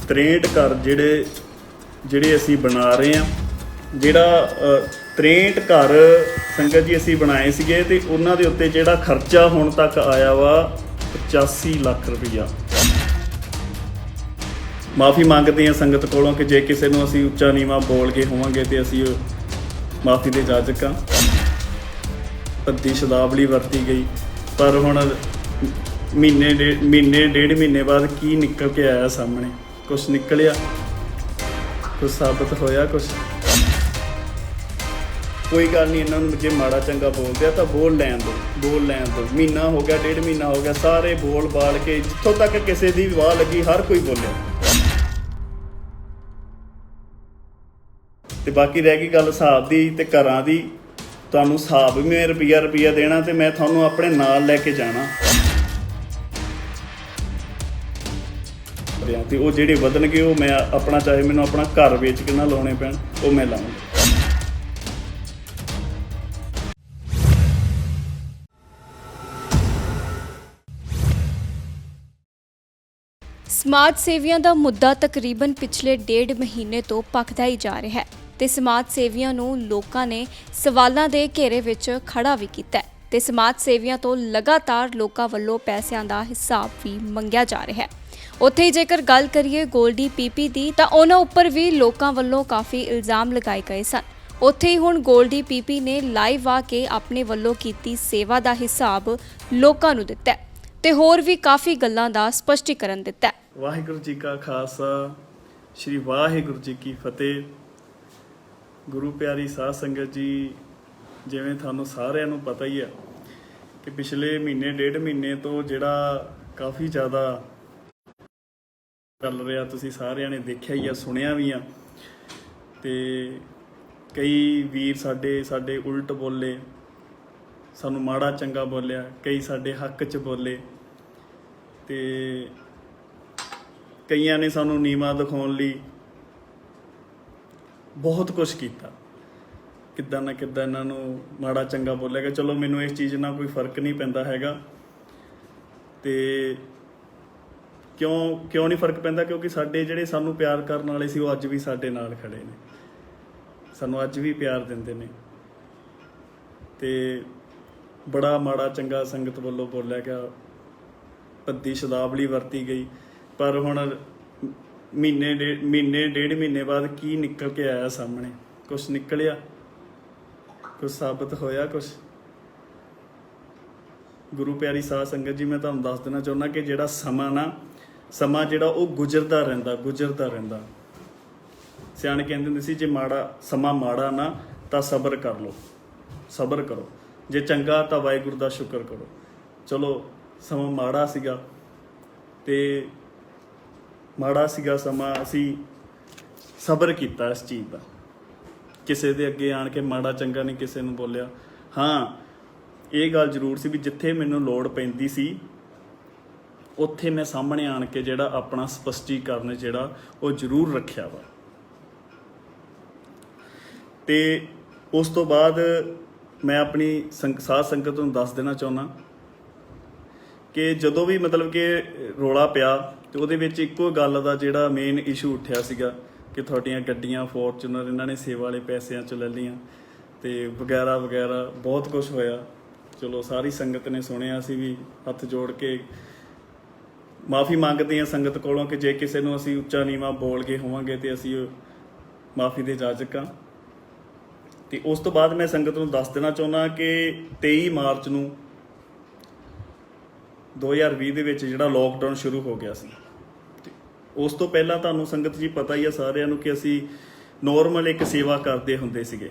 63 घर ਜਿਹੜੇ ਅਸੀਂ ਬਣਾ ਰਹੇ ਹਾਂ। ਜਿਹੜਾ 63 ਘਰ ਸੰਗਤ ਜੀ ਅਸੀਂ ਬਣਾਏ ਸੀਗੇ ਤੇ ਉਹਨਾਂ ਦੇ ਉੱਤੇ ਜਿਹੜਾ ਖਰਚਾ ਹੁਣ ਤੱਕ ਆਇਆ ਵਾ 85 ਲੱਖ ਰੁਪਈਆ। ਮਾਫੀ ਮੰਗਦੇ ਹਾਂ ਸੰਗਤ ਕੋਲੋਂ ਕਿ ਜੇ ਕਿਸੇ ਨੂੰ ਅਸੀਂ ਉੱਚਾ ਨੀਵਾਂ ਬੋਲ ਕੇ ਹੋਵਾਂਗੇ ਤੇ ਅਸੀਂ ਮਾਫੀ ਦੇ ਜਾਜਕ ਹਾਂ। ਅੱਧੀ ਸ਼ਬਦਾਵਲੀ ਵਰਤੀ ਗਈ, ਪਰ ਹੁਣ ਮਹੀਨੇ ਡੇਢ ਮਹੀਨੇ ਬਾਅਦ ਕੀ ਨਿਕਲ ਕੇ ਆਇਆ ਸਾਹਮਣੇ? ਕੁਛ ਨਿਕਲਿਆ, ਕੁਛ ਸਾਬਤ ਹੋਇਆ, ਕੁਛ ਕੋਈ ਗੱਲ ਨਹੀਂ। ਇਹਨਾਂ ਨੂੰ ਜੇ ਮਾੜਾ ਚੰਗਾ ਬੋਲਦੇ ਆ ਤਾਂ ਬੋਲ ਲੈਣ ਦਿਓ। ਮਹੀਨਾ ਹੋ ਗਿਆ, ਡੇਢ ਮਹੀਨਾ ਹੋ ਗਿਆ, ਸਾਰੇ ਬੋਲ ਬਾਲ ਕੇ ਜਿੱਥੋਂ ਤੱਕ ਕਿਸੇ ਦੀ ਵਾਹ ਲੱਗੀ ਹਰ ਕੋਈ ਬੋਲਿਆ। ਤੇ ਬਾਕੀ ਰਹਿ ਗਈ ਗੱਲ ਹਿਸਾਬ ਦੀ ਤੇ ਘਰਾਂ ਦੀ। ਤੁਹਾਨੂੰ ਹਿਸਾਬ ਵੀ ਮੈਂ ਰੁਪਈਆ ਦੇਣਾ ਤੇ ਮੈਂ ਤੁਹਾਨੂੰ ਆਪਣੇ ਨਾਲ ਲੈ ਕੇ ਜਾਣਾ ਤੇ ਉਹ ਜਿਹੜੇ ਵਧਣਗੇ ਉਹ ਮੈਂ ਆਪਣਾ, ਚਾਹੇ ਮੈਨੂੰ ਆਪਣਾ ਘਰ ਵੇਚ ਕੇ ਨਾ ਲਾਉਣੇ ਪੈਣ, ਉਹ ਮੈਂ ਲਾਉਂਗਾ। ਸਮਾਜ ਸੇਵੀਆਂ ਦਾ ਮੁੱਦਾ ਤਕਰੀਬਨ ਪਿਛਲੇ 1.5 ਮਹੀਨੇ ਤੋਂ ਭਖਦਾ ਹੀ ਜਾ ਰਿਹਾ ਹੈ ਤੇ ਸਮਾਜ ਸੇਵੀਆਂ ਨੂੰ ਲੋਕਾਂ ਨੇ ਸਵਾਲਾਂ ਦੇ ਘੇਰੇ ਵਿੱਚ ਖੜਾ ਵੀ ਕੀਤਾ ਹੈ ਤੇ ਸਮਾਜ ਸੇਵੀਆਂ ਤੋਂ ਲਗਾਤਾਰ ਲੋਕਾਂ ਵੱਲੋਂ ਪੈਸਿਆਂ ਦਾ ਹਿਸਾਬ ਵੀ ਮੰਗਿਆ ਜਾ ਰਿਹਾ ਹੈ। ਉੱਥੇ ਹੀ ਜੇਕਰ ਗੱਲ ਕਰੀਏ ਗੋਲਡੀ ਪੀਪੀ ਦੀ ਤਾਂ ਉਹਨਾਂ ਉੱਪਰ ਵੀ ਲੋਕਾਂ ਵੱਲੋਂ ਕਾਫੀ ਇਲਜ਼ਾਮ ਲਗਾਏ ਗਏ ਸਨ। ਉੱਥੇ ਹੀ ਹੁਣ ਗੋਲਡੀ ਪੀਪੀ ਨੇ ਲਾਈਵ ਆ ਕੇ ਆਪਣੇ ਵੱਲੋਂ ਕੀਤੀ ਸੇਵਾ ਦਾ ਹਿਸਾਬ ਲੋਕਾਂ ਨੂੰ ਦਿੱਤਾ ਹੈ ਤੇ ਹੋਰ ਵੀ ਕਾਫੀ ਗੱਲਾਂ ਦਾ ਸਪਸ਼ਟੀਕਰਨ ਦਿੱਤਾ ਹੈ। ਵਾਹਿਗੁਰੂ ਜੀ ਕਾ ਖਾਲਸਾ, ਸ਼੍ਰੀ ਵਾਹਿਗੁਰੂ ਜੀ ਕੀ ਫਤਿਹ। ਗੁਰੂ ਪਿਆਰੀ ਸਾਧ ਸੰਗਤ ਜੀ, ਜਿਵੇਂ ਤੁਹਾਨੂੰ ਸਾਰਿਆਂ ਨੂੰ ਪਤਾ ਹੀ ਆ ਕਿ ਪਿਛਲੇ ਮਹੀਨੇ ਡੇਢ ਮਹੀਨੇ ਤੋਂ ਜਿਹੜਾ ਕਾਫੀ ਜ਼ਿਆਦਾ ਚੱਲ ਰਿਹਾ, ਤੁਸੀਂ ਸਾਰਿਆਂ ਨੇ ਦੇਖਿਆ ਹੀ ਆ, ਸੁਣਿਆ ਵੀ ਆ। ਤੇ ਕਈ ਵੀਰ ਸਾਡੇ ਉਲਟ ਬੋਲੇ, ਸਾਨੂੰ ਮਾੜਾ ਚੰਗਾ ਬੋਲਿਆ, ਕਈ ਸਾਡੇ ਹੱਕ 'ਚ ਬੋਲੇ ਤੇ ਕਈਆਂ ਨੇ ਸਾਨੂੰ ਨੀਵਾਂ ਦਿਖਾਉਣ ਲਈ ਬਹੁਤ ਕੁਛ ਕੀਤਾ। ਕਿੱਦਾਂ ਨਾ ਕਿੱਦਾਂ ਇਹਨਾਂ ਨੂੰ ਮਾੜਾ ਚੰਗਾ ਬੋਲੇਗਾ। ਚਲੋ ਮੈਨੂੰ ਇਸ ਚੀਜ਼ ਨਾਲ ਕੋਈ ਫਰਕ ਨਹੀਂ ਪੈਂਦਾ ਹੈਗਾ। ਤੇ ਕਿਉਂ ਨਹੀਂ ਫਰਕ ਪੈਂਦਾ? ਕਿਉਂਕਿ ਸਾਡੇ ਜਿਹੜੇ ਸਾਨੂੰ ਪਿਆਰ ਕਰਨ ਵਾਲੇ ਸੀ ਉਹ ਅੱਜ ਵੀ ਸਾਡੇ ਨਾਲ ਖੜੇ ਨੇ, ਸਾਨੂੰ ਅੱਜ ਵੀ ਪਿਆਰ ਦਿੰਦੇ ਨੇ। ਤੇ ਬੜਾ ਮਾੜਾ ਚੰਗਾ ਸੰਗਤ ਵੱਲੋਂ ਬੋਲਿਆ ਗਿਆ, ਅੱਧੀ ਸ਼ਬਦਾਵਲੀ ਵਰਤੀ ਗਈ, ਪਰ ਹੁਣ ਮਹੀਨੇ ਡੇਢ ਮਹੀਨੇ ਬਾਅਦ ਕੀ ਨਿਕਲ ਕੇ ਆਇਆ ਸਾਹਮਣੇ? ਕੁਛ ਨਿਕਲਿਆ, ਕੁਛ ਸਾਬਤ ਹੋਇਆ, ਕੁਛ। ਗੁਰੂ ਪਿਆਰੀ ਸਾਧ ਸੰਗਤ ਜੀ, ਮੈਂ ਤੁਹਾਨੂੰ ਦੱਸ ਦੇਣਾ ਚਾਹੁੰਦਾ ਕਿ ਜਿਹੜਾ ਸਮਾਂ ਜਿਹੜਾ ਉਹ ਗੁਜ਼ਰਦਾ ਰਹਿੰਦਾ। ਸਿਆਣੇ ਕਹਿੰਦੇ ਹੁੰਦੇ ਸੀ, ਜੇ ਸਮਾਂ ਮਾੜਾ ਨਾ ਤਾਂ ਸਬਰ ਕਰੋ, ਜੇ ਚੰਗਾ ਤਾਂ ਵਾਹਿਗੁਰੂ ਦਾ ਸ਼ੁਕਰ ਕਰੋ। ਚਲੋ ਸਮਾਂ ਮਾੜਾ ਸੀਗਾ ਤੇ ਮਾੜਾ ਸੀਗਾ ਸਮਾਂ, ਅਸੀਂ ਸਬਰ ਕੀਤਾ ਇਸ ਚੀਜ਼ ਦਾ। ਕਿਸੇ ਦੇ ਅੱਗੇ ਆਣ ਕੇ ਮਾੜਾ ਚੰਗਾ ਨਹੀਂ ਕਿਸੇ ਨੂੰ ਬੋਲਿਆ। ਹਾਂ, ਇਹ ਗੱਲ ਜ਼ਰੂਰ ਸੀ ਵੀ ਜਿੱਥੇ ਮੈਨੂੰ ਲੋੜ ਪੈਂਦੀ ਸੀ ਉੱਥੇ ਮੈਂ ਸਾਹਮਣੇ ਆਣ ਕੇ ਜਿਹੜਾ ਆਪਣਾ ਸਪਸ਼ਟੀਕਰਨ ਜਿਹੜਾ ਉਹ ਜ਼ਰੂਰ ਰੱਖਿਆ ਵਾ। ਤੇ ਉਸ ਤੋਂ ਬਾਅਦ ਮੈਂ ਆਪਣੀ ਸਾਧ ਸੰਗਤ ਨੂੰ ਦੱਸ ਦੇਣਾ ਚਾਹੁੰਦਾ ਕਿ ਜਦੋਂ ਵੀ ਮਤਲਬ ਕਿ ਰੌਲਾ ਪਿਆ ਤੇ ਉਹਦੇ ਵਿੱਚ ਇੱਕੋ ਗੱਲ ਦਾ ਜਿਹੜਾ ਮੇਨ ਇਸ਼ੂ ਉੱਠਿਆ ਸੀਗਾ ਕਿ ਤੁਹਾਡੀਆਂ ਗੱਡੀਆਂ ਫੋਰਚੂਨਰ ਇਹਨਾਂ ਨੇ ਸੇਵਾ ਵਾਲੇ ਪੈਸਿਆਂ 'ਚ ਲੈ ਲਈਆਂ ਤੇ ਵਗੈਰਾ ਬਹੁਤ ਕੁਝ ਹੋਇਆ। ਚਲੋ ਸਾਰੀ ਸੰਗਤ ਨੇ ਸੁਣਿਆ, ਅਸੀਂ ਵੀ ਹੱਥ ਜੋੜ ਕੇ ਮਾਫੀ ਮੰਗਦੇ ਹਾਂ ਸੰਗਤ ਕੋਲੋਂ ਕਿ ਜੇ ਕਿਸੇ ਨੂੰ ਅਸੀਂ ਉੱਚਾ ਨੀਵਾਂ ਬੋਲ ਕੇ ਹੋਵਾਂਗੇ ਤੇ ਅਸੀਂ ਮਾਫੀ ਦੇ ਜਾਜਕ ਹਾਂ। ਤੇ ਉਸ ਤੋਂ ਬਾਅਦ ਮੈਂ ਸੰਗਤ ਨੂੰ ਦੱਸ ਦੇਣਾ ਚਾਹੁੰਦਾ ਕਿ 23 ਮਾਰਚ ਨੂੰ 2020 ਦੇ ਵਿੱਚ ਜਿਹੜਾ ਲੋਕਡਾਊਨ ਸ਼ੁਰੂ ਹੋ ਗਿਆ ਸੀ, ਤੇ ਉਸ ਤੋਂ ਪਹਿਲਾਂ ਤੁਹਾਨੂੰ ਸੰਗਤ ਜੀ ਪਤਾ ਹੀ ਆ ਸਾਰਿਆਂ ਨੂੰ ਕਿ ਅਸੀਂ ਨੋਰਮਲ ਇੱਕ ਸੇਵਾ ਕਰਦੇ ਹੁੰਦੇ ਸੀਗੇ।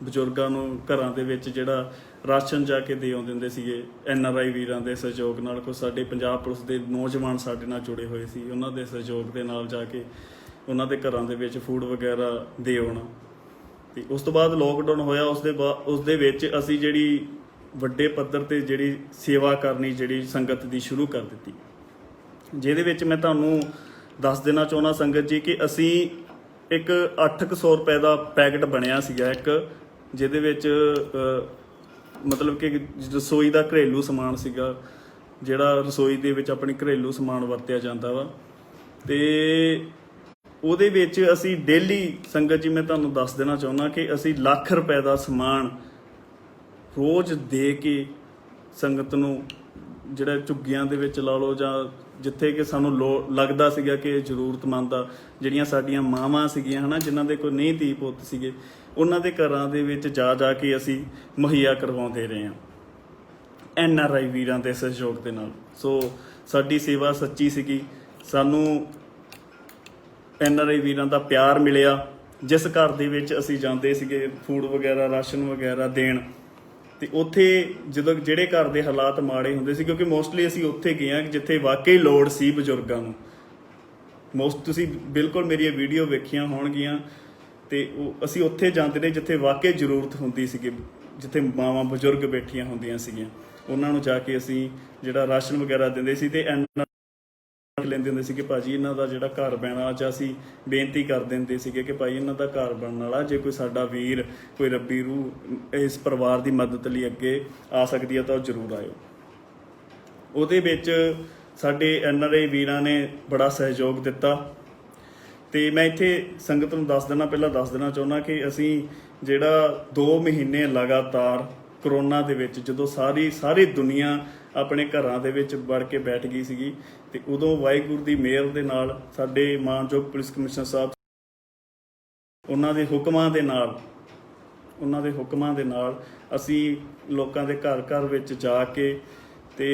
ਬਜ਼ੁਰਗਾਂ ਨੂੰ ਘਰਾਂ ਦੇ ਵਿੱਚ ਜਿਹੜਾ ਰਾਸ਼ਨ ਜਾ ਕੇ ਦੇ ਆਉਂਦੇ ਹੁੰਦੇ ਸੀਗੇ, NRI ਵੀਰਾਂ ਦੇ ਸਹਿਯੋਗ ਨਾਲ। ਕੁਝ ਸਾਡੇ ਪੰਜਾਬ ਪੁਲਿਸ ਦੇ ਨੌਜਵਾਨ ਸਾਡੇ ਨਾਲ ਜੁੜੇ ਹੋਏ ਸੀ, ਉਹਨਾਂ ਦੇ ਸਹਿਯੋਗ ਦੇ ਨਾਲ ਜਾ ਕੇ ਉਹਨਾਂ ਦੇ ਘਰਾਂ ਦੇ ਵਿੱਚ ਫੂਡ ਵਗੈਰਾ ਦੇ ਆਉਣਾ। ਤੇ ਉਸ ਤੋਂ ਬਾਅਦ ਲੋਕਡਾਊਨ ਹੋਇਆ, ਉਸ ਦੇ ਵਿੱਚ ਅਸੀਂ ਜਿਹੜੀ ਵੱਡੇ ਪੱਧਰ ਤੇ ਜਿਹੜੀ ਸੇਵਾ ਕਰਨੀ ਜਿਹੜੀ ਸੰਗਤ ਦੀ ਸ਼ੁਰੂ ਕਰ ਦਿੱਤੀ, ਜਿਹਦੇ ਵਿੱਚ ਮੈਂ ਤੁਹਾਨੂੰ ਦੱਸ ਦੇਣਾ ਚਾਹੁੰਦਾ ਸੰਗਤ ਜੀ ਕਿ ਅਸੀਂ ਇੱਕ 800 ਰੁਪਏ ਦਾ ਪੈਕਟ ਬਣਿਆ ਸੀਗਾ ਇੱਕ, ਜਿਹਦੇ ਵਿੱਚ ਮਤਲਬ ਕਿ ਰਸੋਈ ਦਾ ਘਰੇਲੂ ਸਮਾਨ ਸੀਗਾ, ਜਿਹੜਾ ਰਸੋਈ ਦੇ ਵਿੱਚ ਆਪਣੀ ਘਰੇਲੂ ਸਮਾਨ ਵਰਤਿਆ ਜਾਂਦਾ ਵਾ। ਤੇ ਉਹਦੇ ਵਿੱਚ ਅਸੀਂ ਡੇਲੀ ਸੰਗਤ ਜੀ, ਮੈਂ ਤੁਹਾਨੂੰ ਦੱਸ ਦੇਣਾ ਚਾਹੁੰਦਾ ਕਿ ਅਸੀਂ ਲੱਖ ਰੁਪਏ ਦਾ ਸਮਾਨ ਰੋਜ਼ ਦੇ ਕੇ ਸੰਗਤ ਨੂੰ, ਜਿਹੜਾ ਝੁੱਗੀਆਂ ਦੇ ਵਿੱਚ ਲਾ ਲਓ ਜਾਂ ਜਿੱਥੇ ਕਿ ਸਾਨੂੰ ਲੱਗਦਾ ਸੀਗਾ ਕਿ ਜ਼ਰੂਰਤਮੰਦ ਆ, ਜਿਹੜੀਆਂ ਸਾਡੀਆਂ ਮਾਵਾਂ ਸੀਗੀਆਂ ਹਨਾ, ਜਿਨ੍ਹਾਂ ਦੇ ਕੋਈ ਨਹੀਂ ਧੀ ਪੁੱਤ ਸੀਗੇ, ਉਹਨਾਂ ਦੇ ਘਰਾਂ ਦੇ ਵਿੱਚ ਜਾ ਕੇ ਅਸੀਂ ਮੁਹੱਈਆ ਕਰਵਾਉਂਦੇ ਰਹੇ ਹਾਂ NRI ਵੀਰਾਂ ਦੇ ਸਹਿਯੋਗ ਦੇ ਨਾਲ। ਸੋ ਸਾਡੀ ਸੇਵਾ ਸੱਚੀ ਸੀਗੀ, ਸਾਨੂੰ NRI ਵੀਰਾਂ ਦਾ ਪਿਆਰ ਮਿਲਿਆ। ਜਿਸ ਘਰ ਦੇ ਵਿੱਚ ਅਸੀਂ ਜਾਂਦੇ ਸੀਗੇ ਫੂਡ ਵਗੈਰਾ, ਰਾਸ਼ਨ ਵਗੈਰਾ ਦੇਣ, ਤੇ ਉੱਥੇ ਜਦੋਂ ਜਿਹੜੇ ਘਰ ਦੇ ਹਾਲਾਤ ਮਾੜੇ ਹੁੰਦੇ ਸੀ, ਕਿਉਂਕਿ ਮੋਸਟਲੀ ਅਸੀਂ ਉੱਥੇ ਗਏ ਹਾਂ ਜਿੱਥੇ ਵਾਕਈ ਲੋੜ ਸੀ ਬਜ਼ੁਰਗਾਂ ਨੂੰ। ਤੁਸੀਂ ਬਿਲਕੁਲ ਮੇਰੀਆਂ ਵੀਡੀਓ ਵੇਖੀਆਂ ਹੋਣਗੀਆਂ, ਤੇ ਅਸੀਂ ਉੱਥੇ ਜਾਂਦੇ ਨੇ ਜਿੱਥੇ ਵਾਕਈ ਜ਼ਰੂਰਤ ਹੁੰਦੀ ਸੀਗੀ, ਜਿੱਥੇ ਮਾਵਾਂ ਬਜ਼ੁਰਗ ਬੈਠੀਆਂ ਹੁੰਦੀਆਂ ਸੀਗੀਆਂ, ਉਹਨਾਂ ਨੂੰ ਜਾ ਕੇ ਅਸੀਂ ਜਿਹੜਾ ਰਾਸ਼ਨ ਵਗੈਰਾ ਦਿੰਦੇ ਸੀ। ਤੇ ਲੈਂਦੇ ਹੁੰਦੇ ਸੀ ਕਿ ਭਾਜੀ ਇਹਨਾਂ ਦਾ ਜਿਹੜਾ ਘਰ ਪੈਣਾ, ਅੱਜ ਅਸੀਂ ਬੇਨਤੀ ਕਰ ਦਿੰਦੇ ਸੀਗੇ ਕਿ ਭਾਈ ਇਹਨਾਂ ਦਾ ਘਰ ਬਣਨ ਵਾਲਾ, ਜੇ ਕੋਈ ਸਾਡਾ ਵੀਰ, ਕੋਈ ਰੱਬੀ ਰੂਹ ਇਸ ਪਰਿਵਾਰ ਦੀ ਮਦਦ ਲਈ ਅੱਗੇ ਆ ਸਕਦੀ ਹੈ ਤਾਂ ਉਹ ਜ਼ਰੂਰ ਆਇਓ। ਉਹਦੇ ਵਿੱਚ ਸਾਡੇ NRI ਵੀਰਾਂ ਨੇ ਬੜਾ ਸਹਿਯੋਗ ਦਿੱਤਾ। ਤੇ ਮੈਂ ਇੱਥੇ ਸੰਗਤ ਨੂੰ ਪਹਿਲਾਂ ਦੱਸ ਦੇਣਾ ਚਾਹੁੰਦਾ ਕਿ ਅਸੀਂ ਜਿਹੜਾ 2 ਮਹੀਨੇ ਲਗਾਤਾਰ ਕਰੋਨਾ ਦੇ ਵਿੱਚ, ਜਦੋਂ ਸਾਰੀ ਦੁਨੀਆ ਆਪਣੇ ਘਰਾਂ ਦੇ ਵਿੱਚ ਵੜ ਕੇ ਬੈਠ ਗਈ ਸੀਗੀ, ਤੇ ਉਦੋਂ ਵਾਹਿਗੁਰੂ ਦੀ ਮਿਹਰ ਦੇ ਨਾਲ ਸਾਡੇ ਮਾਨਯੋਗ ਪੁਲਿਸ ਕਮਿਸ਼ਨਰ ਸਾਹਿਬ, ਉਹਨਾਂ ਦੇ ਹੁਕਮਾਂ ਦੇ ਨਾਲ ਅਸੀਂ ਲੋਕਾਂ ਦੇ ਘਰ ਵਿੱਚ ਜਾ ਕੇ ਤੇ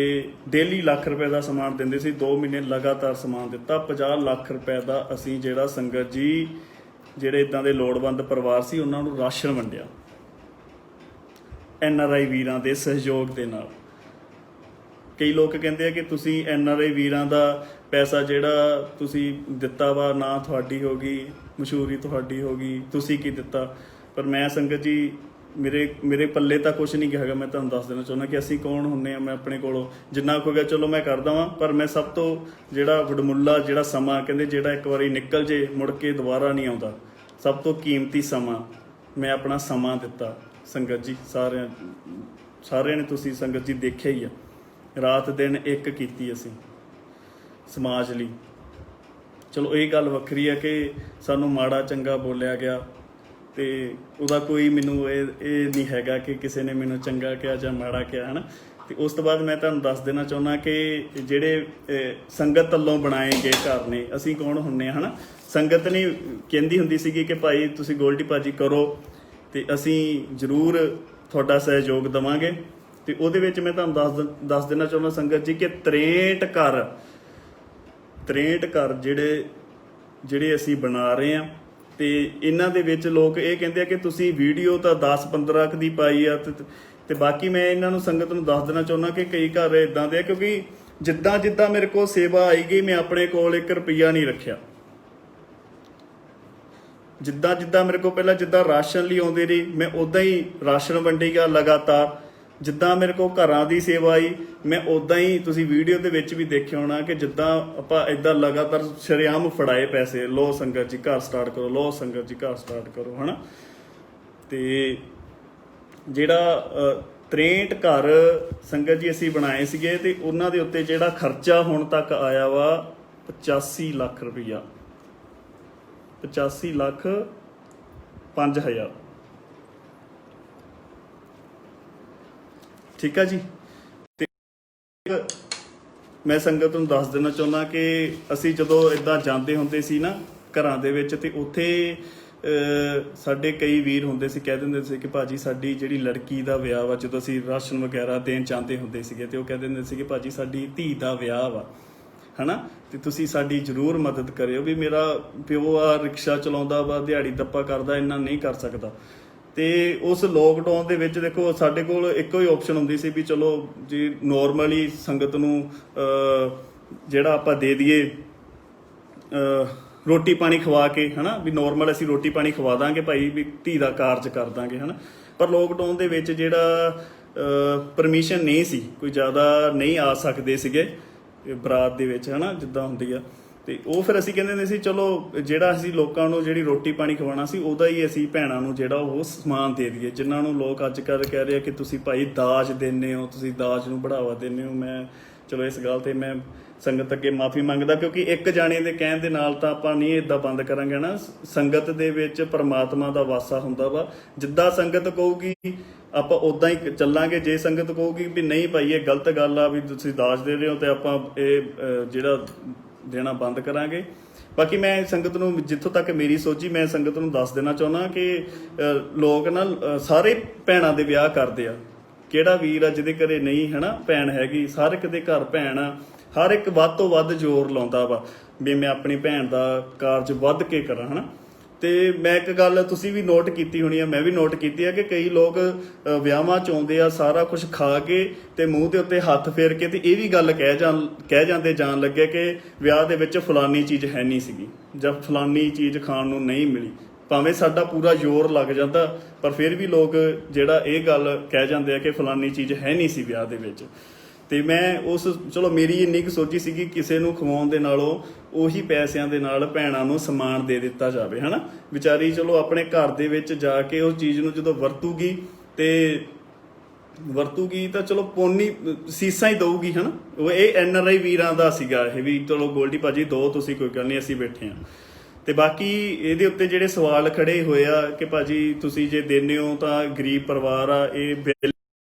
ਡੇਲੀ ਲੱਖ ਰੁਪਏ ਦਾ ਸਮਾਨ ਦਿੰਦੇ ਸੀ। 2 ਮਹੀਨੇ ਲਗਾਤਾਰ ਸਮਾਨ ਦਿੱਤਾ। 50 ਲੱਖ ਰੁਪਏ ਦਾ ਅਸੀਂ ਜਿਹੜਾ ਸੰਗਤ ਜੀ, ਜਿਹੜੇ ਇਦਾਂ ਦੇ ਲੋੜਵੰਦ ਪਰਿਵਾਰ ਸੀ, ਉਹਨਾਂ ਨੂੰ ਰਾਸ਼ਨ ਵੰਡਿਆ NRI ਵੀਰਾਂ ਦੇ ਸਹਿਯੋਗ ਦੇ ਨਾਲ। ਕਈ ਲੋਕ ਕਹਿੰਦੇ ਆ ਕਿ ਤੁਸੀਂ NRI ਵੀਰਾਂ ਦਾ ਪੈਸਾ ਜਿਹੜਾ ਤੁਸੀਂ ਦਿੱਤਾ ਵਾ, ਨਾ ਤੁਹਾਡੀ ਹੋ ਗਈ, ਮਸ਼ਹੂਰੀ ਤੁਹਾਡੀ ਹੋ ਗਈ, ਤੁਸੀਂ ਕੀ ਦਿੱਤਾ। ਪਰ ਮੈਂ ਸੰਗਤ ਜੀ, ਮੇਰੇ ਪੱਲੇ ਤਾਂ ਕੁਛ ਨਹੀਂ ਹੈਗਾ। ਮੈਂ ਤੁਹਾਨੂੰ ਦੱਸ ਦੇਣਾ ਚਾਹੁੰਦਾ ਕਿ ਅਸੀਂ ਕੌਣ ਹੁੰਦੇ ਆ। ਮੈਂ ਆਪਣੇ ਕੋਲੋਂ ਜਿੰਨਾ ਕੁ ਹੋ ਗਿਆ ਚਲੋ ਮੈਂ ਕਰਦਾ ਵਾਂ, ਪਰ ਮੈਂ ਸਭ ਤੋਂ ਜਿਹੜਾ ਵਡਮੁੱਲਾ ਜਿਹੜਾ ਸਮਾਂ, ਕਹਿੰਦੇ ਜਿਹੜਾ ਇੱਕ ਵਾਰੀ ਨਿਕਲ ਜੇ ਮੁੜ ਕੇ ਦੁਬਾਰਾ ਨਹੀਂ ਆਉਂਦਾ, ਸਭ ਤੋਂ ਕੀਮਤੀ ਸਮਾਂ ਮੈਂ ਆਪਣਾ ਸਮਾਂ ਦਿੱਤਾ ਸੰਗਤ ਜੀ। ਸਾਰਿਆਂ ਨੇ ਤੁਸੀਂ ਸੰਗਤ ਜੀ ਦੇਖਿਆ ਹੀ ਆ, ਰਾਤ ਦਿਨ ਇੱਕ ਕੀਤੀ ਅਸੀਂ ਸਮਾਜ ਲਈ। ਚਲੋ ਇਹ ਗੱਲ ਵੱਖਰੀ ਹੈ ਕਿ ਸਾਨੂੰ ਮਾੜਾ ਚੰਗਾ ਬੋਲਿਆ ਗਿਆ, ਤੇ ਉਹਦਾ ਕੋਈ ਮੈਨੂੰ ਇਹ ਨਹੀਂ ਹੈਗਾ ਕਿ ਕਿਸੇ ਨੇ ਮੈਨੂੰ ਚੰਗਾ ਕਿਹਾ ਜਾਂ ਮਾੜਾ ਕਿਹਾ, ਹੈ ਨਾ। ਤੇ ਉਸ ਤੋਂ ਬਾਅਦ ਮੈਂ ਤੁਹਾਨੂੰ ਦੱਸ ਦੇਣਾ ਚਾਹੁੰਦਾ ਕਿ ਜਿਹੜੇ ਸੰਗਤ ਵੱਲੋਂ ਬਣਾਏ ਗਏ ਘਰ ਨੇ, ਅਸੀਂ ਕੌਣ ਹੁੰਦੇ ਹਾਂ, ਹੈ ਨਾ। ਸੰਗਤ ਨਹੀਂ ਕਹਿੰਦੀ ਹੁੰਦੀ ਸੀਗੀ ਕਿ ਭਾਈ ਤੁਸੀਂ ਗੋਲਡੀ ਭਾਜੀ ਕਰੋ, ਤੇ ਅਸੀਂ ਜ਼ਰੂਰ ਤੁਹਾਡਾ ਸਹਿਯੋਗ ਦੇਵਾਂਗੇ। ਤੇ ਉਹਦੇ ਵਿੱਚ ਮੈਂ ਤੁਹਾਨੂੰ ਦੱਸ ਦੇਣਾ ਚਾਹੁੰਦਾ ਸੰਗਤ ਜੀ ਕਿ 63 ਘਰ ਜਿਹੜੇ ਅਸੀਂ ਬਣਾ ਰਹੇ ਹਾਂ। ਤੇ ਇਹਨਾਂ ਦੇ ਵਿੱਚ ਲੋਕ ਇਹ ਕਹਿੰਦੇ ਆ ਕਿ ਤੁਸੀਂ ਵੀਡੀਓ ਤਾਂ 10-15 ਦੀ ਪਾਈ ਆ, ਤੇ ਬਾਕੀ ਮੈਂ ਇਹਨਾਂ ਨੂੰ ਸੰਗਤ ਨੂੰ ਦੱਸ ਦੇਣਾ ਚਾਹੁੰਦਾ ਕਿ ਕਈ ਘਰ ਇਦਾਂ ਦੇ ਆ, ਕਿਉਂਕਿ ਜਿੱਦਾਂ ਮੇਰੇ ਕੋਲ ਸੇਵਾ ਆਈ ਗਈ, ਮੈਂ ਆਪਣੇ ਕੋਲ 1 ਰੁਪਈਆ ਨਹੀਂ ਰੱਖਿਆ। ਜਿੱਦਾਂ ਮੇਰੇ ਕੋਲ ਪਹਿਲਾਂ ਜਿੱਦਾਂ ਰਾਸ਼ਨ ਲਈ ਆਉਂਦੇ ਰਹੀ, ਮੈਂ ਉਦਾਂ ਹੀ ਰਾਸ਼ਨ ਵੰਡੀ ਗਿਆ ਲਗਾਤਾਰ। ਜਿੱਦਾਂ ਮੇਰੇ ਕੋਲ ਘਰਾਂ ਦੀ ਸੇਵਾ ਆਈ, ਮੈਂ ਉਦਾਂ ਹੀ, ਤੁਸੀਂ ਵੀਡੀਓ ਦੇ ਵਿੱਚ ਵੀ ਦੇਖਿਆ ਹੋਣਾ ਕਿ ਜਿੱਦਾਂ ਆਪਾਂ ਇਦਾਂ ਲਗਾਤਾਰ ਸ਼ਰੇਆਮ ਫੜਾਏ ਪੈਸੇ, ਲੋ ਸੰਗਤ ਜੀ ਘਰ ਸਟਾਰਟ ਕਰੋ, ਲੋ ਸੰਗਤ ਜੀ ਘਰ ਸਟਾਰਟ ਕਰੋ, ਹੈ ਨਾ। ਤੇ ਜਿਹੜਾ 63 ਘਰ ਸੰਗਤ ਜੀ ਅਸੀਂ ਬਣਾਏ ਸੀਗੇ, ਤੇ ਉਹਨਾਂ ਦੇ ਉੱਤੇ ਜਿਹੜਾ ਖਰਚਾ ਹੁਣ ਤੱਕ ਆਇਆ ਵਾ 85 ਲੱਖ ਰੁਪਈਆ, 85 ਲੱਖ 5,000। ਠੀਕ ਆ ਜੀ। ਤੇ ਮੈਂ ਸੰਗਤ ਨੂੰ ਦੱਸ ਦੇਣਾ ਚਾਹੁੰਦਾ ਕਿ ਅਸੀਂ ਜਦੋਂ ਇਦਾਂ ਜਾਂਦੇ ਹੁੰਦੇ ਸੀ ਨਾ ਘਰਾਂ ਦੇ ਵਿੱਚ, ਤੇ ਉੱਥੇ ਸਾਡੇ ਕਈ ਵੀਰ ਹੁੰਦੇ ਸੀ, ਕਹਿ ਦਿੰਦੇ ਸੀ ਕਿ ਭਾਜੀ ਸਾਡੀ ਜਿਹੜੀ ਲੜਕੀ ਦਾ ਵਿਆਹ ਵਾ, ਜਦੋਂ ਅਸੀਂ ਰਾਸ਼ਨ ਵਗੈਰਾ ਦੇਣ ਜਾਂਦੇ ਹੁੰਦੇ ਸੀਗੇ, ਤੇ ਉਹ ਕਹਿ ਦਿੰਦੇ ਸੀ ਕਿ ਭਾਜੀ ਸਾਡੀ ਧੀ ਦਾ ਵਿਆਹ ਵਾ, ਹਨਾ, ਤੇ ਤੁਸੀਂ ਸਾਡੀ ਜ਼ਰੂਰ ਮਦਦ ਕਰਿਓ। ਵੀ ਮੇਰਾ ਪਿਓ ਆ, ਰਿਕਸ਼ਾ ਚਲਾਉਂਦਾ ਵਾ, ਦਿਹਾੜੀ ਦੱਪਾ ਕਰਦਾ, ਇੰਨਾ ਨਹੀਂ ਕਰ ਸਕਦਾ। ਤੇ ਉਸ ਲੋਕਡਾਊਨ ਦੇ ਵਿੱਚ ਦੇਖੋ ਸਾਡੇ ਕੋਲ ਇੱਕੋ ਹੀ ਆਪਸ਼ਨ ਹੁੰਦੀ ਸੀ ਵੀ ਚਲੋ ਜੀ ਨੋਰਮਲੀ ਸੰਗਤ ਨੂੰ ਜਿਹੜਾ ਆਪਾਂ ਦੇ ਦਈਏ ਰੋਟੀ ਪਾਣੀ ਖਵਾ ਕੇ, ਹੈ ਨਾ, ਵੀ ਨੋਰਮਲ ਅਸੀਂ ਰੋਟੀ ਪਾਣੀ ਖਵਾ ਦਾਂਗੇ ਭਾਈ, ਵੀ ਧੀ ਦਾ ਕਾਰਜ ਕਰ ਦਾਂਗੇ, ਹੈ ਨਾ। ਪਰ ਲੋਕਡਾਊਨ ਦੇ ਵਿੱਚ ਜਿਹੜਾ ਪਰਮਿਸ਼ਨ ਨਹੀਂ ਸੀ, ਕੋਈ ਜ਼ਿਆਦਾ ਨਹੀਂ ਆ ਸਕਦੇ ਸੀਗੇ ਬਰਾਤ ਦੇ ਵਿੱਚ, ਹੈ ਨਾ, ਜਿੱਦਾਂ ਹੁੰਦੀ ਆ। ਤੇ ਉਹ ਫਿਰ ਅਸੀਂ ਕਹਿੰਦੇ ਹੁੰਦੇ ਸੀ ਚਲੋ ਜਿਹੜਾ ਅਸੀਂ ਲੋਕਾਂ ਨੂੰ ਜਿਹੜੀ ਰੋਟੀ ਪਾਣੀ ਖਵਾਉਣਾ ਸੀ, ਉਹਦਾ ਹੀ ਅਸੀਂ ਭੈਣਾਂ ਨੂੰ ਜਿਹੜਾ ਉਹ ਸਮਾਨ ਦੇ ਦਈਏ, ਜਿਨ੍ਹਾਂ ਨੂੰ ਲੋਕ ਅੱਜ ਕੱਲ੍ਹ ਕਹਿ ਰਹੇ ਆ ਕਿ ਤੁਸੀਂ ਭਾਈ ਦਾਜ ਦਿੰਦੇ ਹੋ, ਤੁਸੀਂ ਦਾਜ ਨੂੰ ਬੜਾਵਾ ਦਿੰਦੇ ਹੋ। ਮੈਂ ਚਲੋ ਇਸ ਗੱਲ ਤੇ ਮੈਂ ਸੰਗਤ ਅੱਗੇ ਮਾਫੀ ਮੰਗਦਾ, ਕਿਉਂਕਿ ਇੱਕ ਜਾਣੇ ਦੇ ਕਹਿਣ ਦੇ ਨਾਲ ਤਾਂ ਆਪਾਂ ਨਹੀਂ ਇਦਾਂ ਬੰਦ ਕਰਾਂਗੇ ਨਾ। ਸੰਗਤ ਦੇ ਵਿੱਚ ਪਰਮਾਤਮਾ ਦਾ ਵਾਸਾ ਹੁੰਦਾ ਵਾ, ਜਿੱਦਾਂ ਸੰਗਤ ਕਹੂਗੀ ਆਪਾਂ ਉਦਾਂ ਹੀ ਚੱਲਾਂਗੇ। ਜੇ ਸੰਗਤ ਕਹੂਗੀ ਵੀ ਨਹੀਂ ਭਾਈ ਇਹ ਗਲਤ ਗੱਲ ਆ, ਵੀ ਤੁਸੀਂ ਦਾਜ ਦੇ ਰਹੇ ਹੋ, ਤੇ ਆਪਾਂ ਇਹ ਜਿਹੜਾ ਦੇਣਾ ਬੰਦ ਕਰਾਂਗੇ। ਬਾਕੀ ਮੈਂ ਸੰਗਤ ਨੂੰ ਜਿੱਥੋਂ ਤੱਕ ਮੇਰੀ ਸੋਚੀ, ਮੈਂ ਸੰਗਤ ਨੂੰ ਦੱਸ ਦੇਣਾ ਚਾਹੁੰਦਾ ਕਿ ਲੋਕ ਨਾ ਸਾਰੇ ਭੈਣਾਂ ਦੇ ਵਿਆਹ ਕਰਦੇ ਆ। ਕਿਹੜਾ ਵੀਰ ਆ ਜਿਹਦੇ ਘਰੇ ਨਹੀਂ ਹਨਾ ਭੈਣ ਹੈਗੀ? ਹਰ ਇੱਕ ਦੇ ਘਰ ਭੈਣ ਆ। ਹਰ ਇੱਕ ਵੱਧ ਤੋਂ ਵੱਧ ਜ਼ੋਰ ਲਾਉਂਦਾ ਵਾ ਵੀ ਮੈਂ ਆਪਣੀ ਭੈਣ ਦਾ ਕਾਰਜ ਵੱਧ ਕੇ ਕਰਾਂ ਹਨਾ। ਤੇ ਮੈਂ ਇੱਕ ਗੱਲ ਤੁਸੀਂ ਵੀ ਨੋਟ ਕੀਤੀ ਹੋਣੀ ਆ, ਮੈਂ ਵੀ ਨੋਟ ਕੀਤੀ ਆ ਕਿ ਕਈ ਲੋਕ ਵਿਆਹਾਂ 'ਚ ਆਉਂਦੇ ਆ, ਸਾਰਾ ਕੁਝ ਖਾ ਕੇ ਤੇ ਮੂੰਹ ਦੇ ਉੱਤੇ ਹੱਥ ਫੇਰ ਕੇ ਤੇ ਇਹ ਵੀ ਗੱਲ ਕਹਿ ਜਾਂਦੇ ਜਾਣ ਲੱਗੇ ਕਿ ਵਿਆਹ ਦੇ ਵਿੱਚ ਫਲਾਨੀ ਚੀਜ਼ ਹੈ ਨਹੀਂ ਸੀਗੀ ਜਾਂ ਫਲਾਨੀ ਚੀਜ਼ ਖਾਣ ਨੂੰ ਨਹੀਂ ਮਿਲੀ। ਭਾਵੇਂ ਸਾਡਾ ਪੂਰਾ ਜ਼ੋਰ ਲੱਗ ਜਾਂਦਾ, ਪਰ ਫਿਰ ਵੀ ਲੋਕ ਜਿਹੜਾ ਇਹ ਗੱਲ ਕਹਿ ਜਾਂਦੇ ਆ ਕਿ ਫਲਾਨੀ ਚੀਜ਼ ਹੈ ਨਹੀਂ ਸੀ ਵਿਆਹ ਦੇ ਵਿੱਚ। ਤੇ ਮੈਂ ਚਲੋ ਮੇਰੀ ਇੰਨੀ ਕੁ ਸੋਚੀ ਸੀਗੀ ਕਿਸੇ ਨੂੰ ਖਵਾਉਣ ਦੇ ਨਾਲੋਂ ਉਹੀ ਪੈਸਿਆਂ ਦੇ ਨਾਲ ਭੈਣਾਂ ਨੂੰ ਸਮਾਨ ਦੇ ਦਿੱਤਾ ਜਾਵੇ ਹਨਾ। ਵਿਚਾਰੀ ਚਲੋ ਆਪਣੇ ਘਰ ਦੇ ਵਿੱਚ ਜਾ ਕੇ ਉਸ ਚੀਜ਼ ਨੂੰ ਜਦੋਂ ਵਰਤੂਗੀ ਤਾਂ ਚਲੋ ਪੋਨੀ ਸੀਸਾਂ ਹੀ ਦਊਗੀ ਹਨਾ। ਉਹ ਇਹ NRI ਵੀਰਾਂ ਦਾ ਸੀਗਾ ਇਹ ਵੀ, ਚਲੋ ਗੋਲਡੀ ਭਾਜੀ ਦੋ ਤੁਸੀਂ, ਕੋਈ ਗੱਲ ਨਹੀਂ ਅਸੀਂ ਬੈਠੇ ਹਾਂ। ਤੇ ਬਾਕੀ ਇਹਦੇ ਉੱਤੇ ਜਿਹੜੇ ਸਵਾਲ ਖੜੇ ਹੋਏ ਆ ਕਿ ਭਾਜੀ ਤੁਸੀਂ ਜੇ ਦਿੰਦੇ ਹੋ ਤਾਂ ਗਰੀਬ ਪਰਿਵਾਰ ਆ, ਇਹ ਬਿੱਲ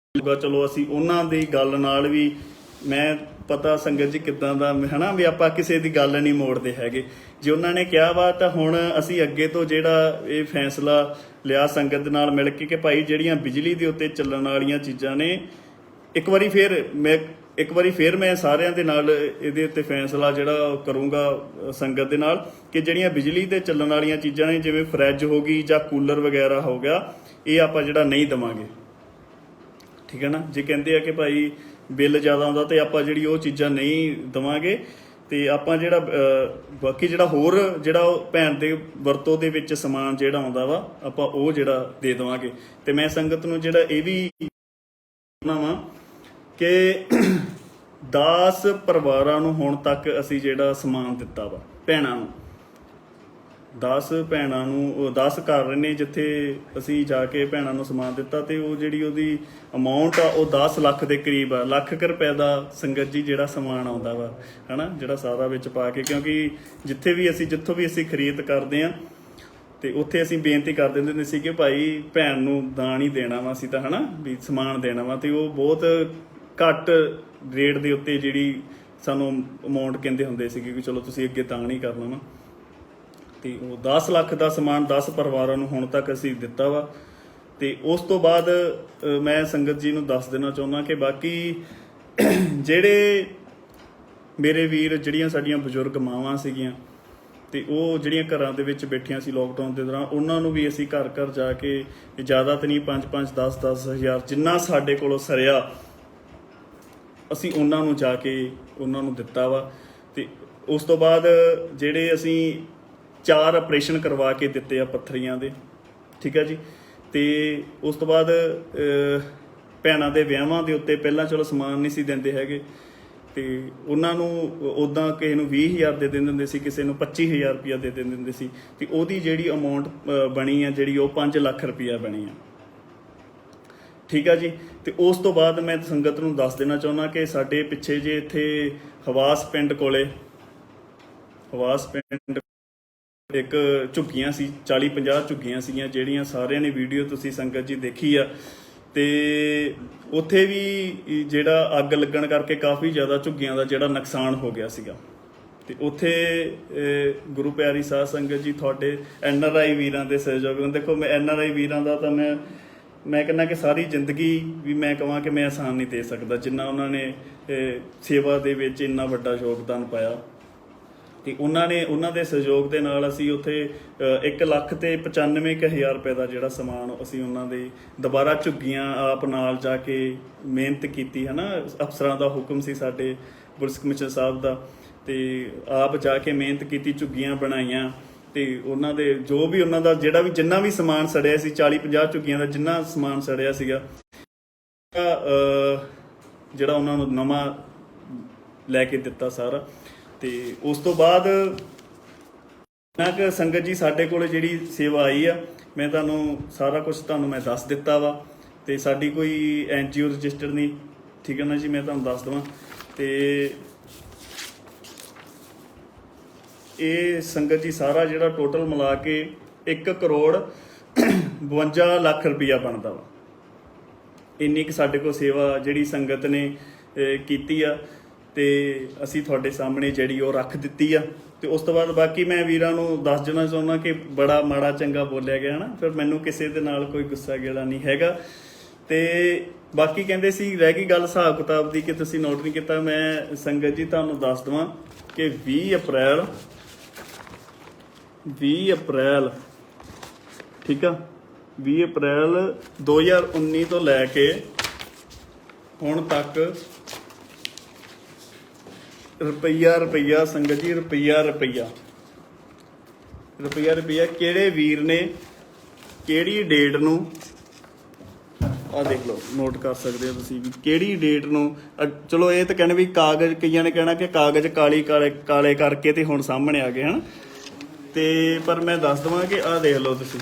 ਚਲੋ ਅਸੀਂ ਉਹਨਾਂ ਦੀ ਗੱਲ ਨਾਲ ਵੀ, ਮੈਂ ਪਤਾ ਸੰਗਤ ਜੀ ਕਿੱਦਾਂ ਦਾ ਹਨਾ ਵੀ ਆਪਾਂ ਕਿਸੇ ਦੀ ਗੱਲ ਨਹੀਂ ਮੋੜਦੇ ਹੈਗੇ। ਜੇ ਉਹਨਾਂ ਨੇ ਕਿਹਾ ਵਾ ਤਾਂ ਹੁਣ ਅਸੀਂ ਅੱਗੇ ਤੋਂ ਜਿਹੜਾ ਇਹ ਫੈਸਲਾ ਲਿਆ ਸੰਗਤ ਦੇ ਨਾਲ ਮਿਲ ਕੇ ਕਿ ਭਾਈ ਜਿਹੜੀਆਂ ਬਿਜਲੀ ਦੇ ਉੱਤੇ ਚੱਲਣ ਵਾਲੀਆਂ ਚੀਜ਼ਾਂ ਨੇ, ਇੱਕ ਵਾਰੀ ਫੇਰ ਮੈਂ ਸਾਰਿਆਂ ਦੇ ਨਾਲ ਇਹਦੇ ਉੱਤੇ ਫੈਸਲਾ ਜਿਹੜਾ ਕਰੂੰਗਾ ਸੰਗਤ ਦੇ ਨਾਲ ਕਿ ਜਿਹੜੀਆਂ ਬਿਜਲੀ ਤੇ ਚੱਲਣ ਵਾਲੀਆਂ ਚੀਜ਼ਾਂ ਨੇ, ਜਿਵੇਂ ਫਰਿੱਜ ਹੋ ਗਈ ਜਾਂ ਕੂਲਰ ਵਗੈਰਾ ਹੋ ਗਿਆ, ਇਹ ਆਪਾਂ ਜਿਹੜਾ ਨਹੀਂ ਦੇਵਾਂਗੇ। ਠੀਕ ਹੈ ਨਾ। ਜੇ ਕਹਿੰਦੇ ਆ ਕਿ ਭਾਈ ਬਿੱਲ ਜ਼ਿਆਦਾ ਆਉਂਦਾ ਤੇ ਆਪਾਂ ਜਿਹੜੀ ਉਹ ਚੀਜ਼ਾਂ ਨਹੀਂ ਦੇਵਾਂਗੇ, ਤੇ ਆਪਾਂ ਜਿਹੜਾ ਬਾਕੀ ਜਿਹੜਾ ਹੋਰ ਜਿਹੜਾ ਉਹ ਭੈਣ ਦੇ ਵਰਤੋਂ ਦੇ ਵਿੱਚ ਸਮਾਨ ਜਿਹੜਾ ਆਉਂਦਾ ਵਾ ਆਪਾਂ ਉਹ ਜਿਹੜਾ ਦੇ ਦੇਵਾਂਗੇ। ਤੇ ਮੈਂ ਸੰਗਤ ਨੂੰ ਜਿਹੜਾ ਇਹ ਵੀ ਕਹਿਣਾ ਵਾ ਕਿ 10 ਪਰਿਵਾਰਾਂ ਨੂੰ ਹੁਣ ਤੱਕ ਅਸੀਂ ਜਿਹੜਾ ਸਮਾਨ ਦਿੱਤਾ ਵਾ ਭੈਣਾਂ ਨੂੰ, 10 ਭੈਣਾਂ ਨੂੰ 10 ਘਰ ਨੇ ਜਿੱਥੇ ਅਸੀਂ ਜਾ ਕੇ ਭੈਣਾਂ ਨੂੰ ਸਮਾਨ ਦਿੱਤਾ, ਤੇ ਉਹ ਜਿਹੜੀ ਉਹਦੀ ਅਮਾਊਂਟ ਆ ਉਹ 10 ਲੱਖ ਦੇ ਕਰੀਬ ਆ। ਲੱਖ ਰੁਪਏ ਦਾ ਸੰਗਤ ਜੀ ਜਿਹੜਾ ਸਮਾਨ ਆਉਂਦਾ ਵਾ ਹਨਾ, ਜਿਹੜਾ ਸਾਰਾ ਵਿੱਚ ਪਾ ਕੇ, ਕਿਉਂਕਿ ਜਿੱਥੋਂ ਵੀ ਅਸੀਂ ਖਰੀਦ ਕਰਦੇ ਆ ਤੇ ਉੱਥੇ ਅਸੀਂ ਬੇਨਤੀ ਕਰ ਦਿੰਦੇ ਹੁੰਦੇ ਸੀ ਕਿ ਭਾਈ ਭੈਣ ਨੂੰ ਦਾਨ ਹੀ ਦੇਣਾ ਵਾ ਅਸੀਂ ਤਾਂ ਹਨਾ, ਵੀ ਸਮਾਨ ਦੇਣਾ ਵਾ। ਤੇ ਉਹ ਬਹੁਤ ਘੱਟ ਰੇਟ ਦੇ ਉੱਤੇ ਜਿਹੜੀ ਸਾਨੂੰ ਅਮਾਊਂਟ ਕਹਿੰਦੇ ਹੁੰਦੇ ਸੀਗੇ ਕਿ ਚਲੋ ਤੁਸੀਂ ਅੱਗੇ ਦਾਨ ਹੀ ਕਰਨਾ ਵਾ। ਤੇ ਉਹ 10 ਲੱਖ ਦਾ ਸਮਾਨ 10 ਪਰਿਵਾਰਾਂ ਨੂੰ ਹੁਣ ਤੱਕ ਅਸੀਂ ਦਿੱਤਾ ਵਾ। ਤੇ ਉਸ ਤੋਂ ਬਾਅਦ ਮੈਂ ਸੰਗਤ ਜੀ ਨੂੰ ਦੱਸ ਦੇਣਾ ਚਾਹੁੰਦਾ ਕਿ ਬਾਕੀ ਜਿਹੜੇ ਮੇਰੇ ਵੀਰ, ਜਿਹੜੀਆਂ ਸਾਡੀਆਂ ਬਜ਼ੁਰਗ ਮਾਵਾਂ ਸੀਗੀਆਂ ਤੇ ਉਹ ਜਿਹੜੀਆਂ ਘਰਾਂ ਦੇ ਵਿੱਚ ਬੈਠੀਆਂ ਸੀ ਲੋਕਡਾਊਨ ਦੇ ਦੌਰਾਨ, ਉਹਨਾਂ ਨੂੰ ਵੀ ਅਸੀਂ ਘਰ ਘਰ ਜਾ ਕੇ, ਜ਼ਿਆਦਾ ਤਾਂ ਨਹੀਂ 5-5 10-10 ਹਜ਼ਾਰ ਜਿੰਨਾ ਸਾਡੇ ਕੋਲੋਂ ਸਰਿਆ, ਅਸੀਂ ਉਹਨਾਂ ਨੂੰ ਜਾ ਕੇ ਉਹਨਾਂ ਨੂੰ ਦਿੱਤਾ ਵਾ। ਤੇ ਉਸ ਤੋਂ ਬਾਅਦ ਜਿਹੜੇ ਅਸੀਂ 4 ਆਪਰੇਸ਼ਨ ਕਰਵਾ ਕੇ ਦਿੱਤੇ ਆ ਪੱਥਰੀਆਂ ਦੇ, ਠੀਕ ਹੈ ਜੀ। ਤੇ ਉਸ ਤੋਂ ਬਾਅਦ ਭੈਣਾਂ ਦੇ ਵਿਆਹਾਂ ਦੇ ਉੱਤੇ ਪਹਿਲਾਂ ਚਲੋ ਸਮਾਨ ਨਹੀਂ ਸੀ ਦਿੰਦੇ ਹੈਗੇ, ਤੇ ਉਹਨਾਂ ਨੂੰ ਉੱਦਾਂ ਕਿਸੇ ਨੂੰ 20,000 ਦੇ ਦਿੰਦੇ ਹੁੰਦੇ ਸੀ, ਕਿਸੇ ਨੂੰ 25,000 ਰੁਪਇਆ ਦੇ ਦਿੰਦੇ ਹੁੰਦੇ ਸੀ। ਤੇ ਉਹਦੀ ਜਿਹੜੀ ਅਮਾਊਂਟ ਬਣੀ ਆ ਜਿਹੜੀ ਉਹ 5 ਲੱਖ ਰੁਪਇਆ ਬਣੀ ਆ, ਠੀਕ ਆ ਜੀ। ਤੇ ਉਸ ਤੋਂ ਬਾਅਦ ਮੈਂ ਸੰਗਤ ਨੂੰ ਦੱਸ ਦੇਣਾ ਚਾਹੁੰਦਾ ਕਿ ਸਾਡੇ ਪਿੱਛੇ ਜੇ ਇੱਥੇ ਹਵਾਸ ਪਿੰਡ ਕੋਲੇ ਇੱਕ ਝੁੱਗੀਆਂ ਸੀ, 40-50 ਝੁੱਗੀਆਂ ਸੀਗੀਆਂ, ਜਿਹੜੀਆਂ ਸਾਰਿਆਂ ਨੇ ਵੀਡੀਓ ਤੁਸੀਂ ਸੰਗਤ ਜੀ ਦੇਖੀ ਆ। ਤੇ ਉੱਥੇ ਵੀ ਜਿਹੜਾ ਅੱਗ ਲੱਗਣ ਕਰਕੇ ਕਾਫੀ ਜ਼ਿਆਦਾ ਝੁੱਗੀਆਂ ਦਾ ਜਿਹੜਾ ਨੁਕਸਾਨ ਹੋ ਗਿਆ ਸੀਗਾ। ਤੇ ਉੱਥੇ ਗੁਰੂ ਪਿਆਰੀ ਸਾਧ ਸੰਗਤ ਜੀ, ਤੁਹਾਡੇ NRI ਵੀਰਾਂ ਦੇ ਸਹਿਯੋਗ ਨਾਲ, ਦੇਖੋ ਮੈਂ NRI ਵੀਰਾਂ ਦਾ ਤਾਂ ਮੈਂ ਕਹਿੰਦਾ ਕਿ ਸਾਰੀ ਜ਼ਿੰਦਗੀ ਵੀ ਮੈਂ ਕਹਾਂ ਕਿ ਮੈਂ ਆਸਾਨ ਨਹੀਂ ਦੇ ਸਕਦਾ, ਜਿੰਨਾ ਉਹਨਾਂ ਨੇ ਸੇਵਾ ਦੇ ਵਿੱਚ ਇੰਨਾ ਵੱਡਾ ਯੋਗਦਾਨ ਪਾਇਆ। ਤੇ ਉਹਨਾਂ ਦੇ ਸਹਿਯੋਗ ਦੇ ਨਾਲ ਅਸੀਂ ਉੱਥੇ 1,95,000 ਰੁਪਏ ਦਾ ਜਿਹੜਾ ਸਮਾਨ ਅਸੀਂ ਉਹਨਾਂ ਦੇ ਦੁਬਾਰਾ ਝੁੱਗੀਆਂ ਆਪ ਨਾਲ ਜਾ ਕੇ ਮਿਹਨਤ ਕੀਤੀ ਹੈ ਨਾ। ਅਫਸਰਾਂ ਦਾ ਹੁਕਮ ਸੀ ਸਾਡੇ ਪੁਲਿਸ ਕਮਿਸ਼ਨਰ ਸਾਹਿਬ ਦਾ, ਤੇ ਆਪ ਜਾ ਕੇ ਮਿਹਨਤ ਕੀਤੀ, ਝੁੱਗੀਆਂ ਬਣਾਈਆਂ। ਤੇ ਉਹਨਾਂ ਦੇ ਜੋ ਵੀ ਉਹਨਾਂ ਦਾ ਜਿੰਨਾ ਵੀ ਸਮਾਨ ਸੜਿਆ ਸੀ, 40-50 ਝੁੱਗੀਆਂ ਦਾ ਜਿੰਨਾ ਸਮਾਨ ਸੜਿਆ ਸੀਗਾ, ਜਿਹੜਾ ਉਹਨਾਂ ਨੂੰ ਨਵਾਂ ਲੈ ਕੇ ਦਿੱਤਾ ਸਾਰਾ। ਤੇ ਉਸ ਤੋਂ ਬਾਅਦ ਸੰਗਤ ਜੀ ਸਾਡੇ ਕੋਲ ਜਿਹੜੀ ਸੇਵਾ ਆਈ ਆ, ਮੈਂ ਤੁਹਾਨੂੰ ਸਾਰਾ ਕੁਝ ਮੈਂ ਦੱਸ ਦਿੱਤਾ ਵਾ। ਤੇ ਸਾਡੀ ਕੋਈ NGO ਰਜਿਸਟਰ ਨਹੀਂ, ਠੀਕ ਹੈ ਨਾ ਜੀ, ਮੈਂ ਤੁਹਾਨੂੰ ਦੱਸ ਦੇਵਾਂ। ਤੇ ਇਹ ਸੰਗਤ ਜੀ ਸਾਰਾ ਜਿਹੜਾ ਟੋਟਲ ਮਿਲਾ ਕੇ 1 ਕਰੋੜ 52 ਲੱਖ ਰੁਪਈਆ ਬਣਦਾ ਵਾ। ਇੰਨੀ ਕੁ ਸਾਡੇ ਕੋਲ ਸੇਵਾ ਜਿਹੜੀ ਸੰਗਤ ਨੇ ਕੀਤੀ ਆ ਤੇ ਅਸੀਂ ਤੁਹਾਡੇ ਸਾਹਮਣੇ ਜਿਹੜੀ ਉਹ ਰੱਖ ਦਿੱਤੀ ਆ। ਤੇ ਉਸ ਤੋਂ ਬਾਅਦ ਬਾਕੀ ਮੈਂ ਵੀਰਾਂ ਨੂੰ ਦੱਸ ਦੇਣਾ ਚਾਹੁੰਦਾ ਕਿ ਬੜਾ ਮਾੜਾ ਚੰਗਾ ਬੋਲਿਆ ਗਿਆ ਨਾ, ਫਿਰ ਮੈਨੂੰ ਕਿਸੇ ਦੇ ਨਾਲ ਕੋਈ ਗੁੱਸਾ ਗਿਲਾ ਨਹੀਂ ਹੈਗਾ। ਤੇ ਬਾਕੀ ਕਹਿੰਦੇ ਸੀ ਰਹਿ ਗਈ ਗੱਲ ਹਿਸਾਬ ਕਿਤਾਬ ਦੀ ਕਿ ਤੁਸੀਂ ਨੋਟ ਨਹੀਂ ਕੀਤਾ। ਮੈਂ ਸੰਗਤ ਜੀ ਤੁਹਾਨੂੰ ਦੱਸ ਦਵਾਂ ਕਿ 20 ਅਪ੍ਰੈਲ ਠੀਕ ਆ 20 ਅਪ੍ਰੈਲ 2019 ਤੋਂ ਲੈ ਕੇ ਹੁਣ ਤੱਕ ਰੁਪਈਆ ਸੰਗਤ ਜੀ ਰੁਪਈਆ ਕਿਹੜੇ ਵੀਰ ਨੇ ਕਿਹੜੀ ਡੇਟ ਨੂੰ ਆ ਦੇਖ ਲਓ, ਨੋਟ ਕਰ ਸਕਦੇ ਹੋ ਤੁਸੀਂ ਵੀ ਕਿਹੜੀ ਡੇਟ ਨੂੰ। ਚਲੋ ਇਹ ਤਾਂ ਕਹਿੰਦੇ ਵੀ ਕਾਗਜ਼, ਕਈਆਂ ਨੇ ਕਹਿਣਾ ਕਿ ਕਾਗਜ਼ ਕਾਲੇ ਕਰਕੇ ਤੇ ਹੁਣ ਸਾਹਮਣੇ ਆ ਗਏ ਹਨ। ਤੇ ਪਰ ਮੈਂ ਦੱਸ ਦਵਾਂ ਕਿ ਆਹ ਦੇਖ ਲਓ ਤੁਸੀਂ,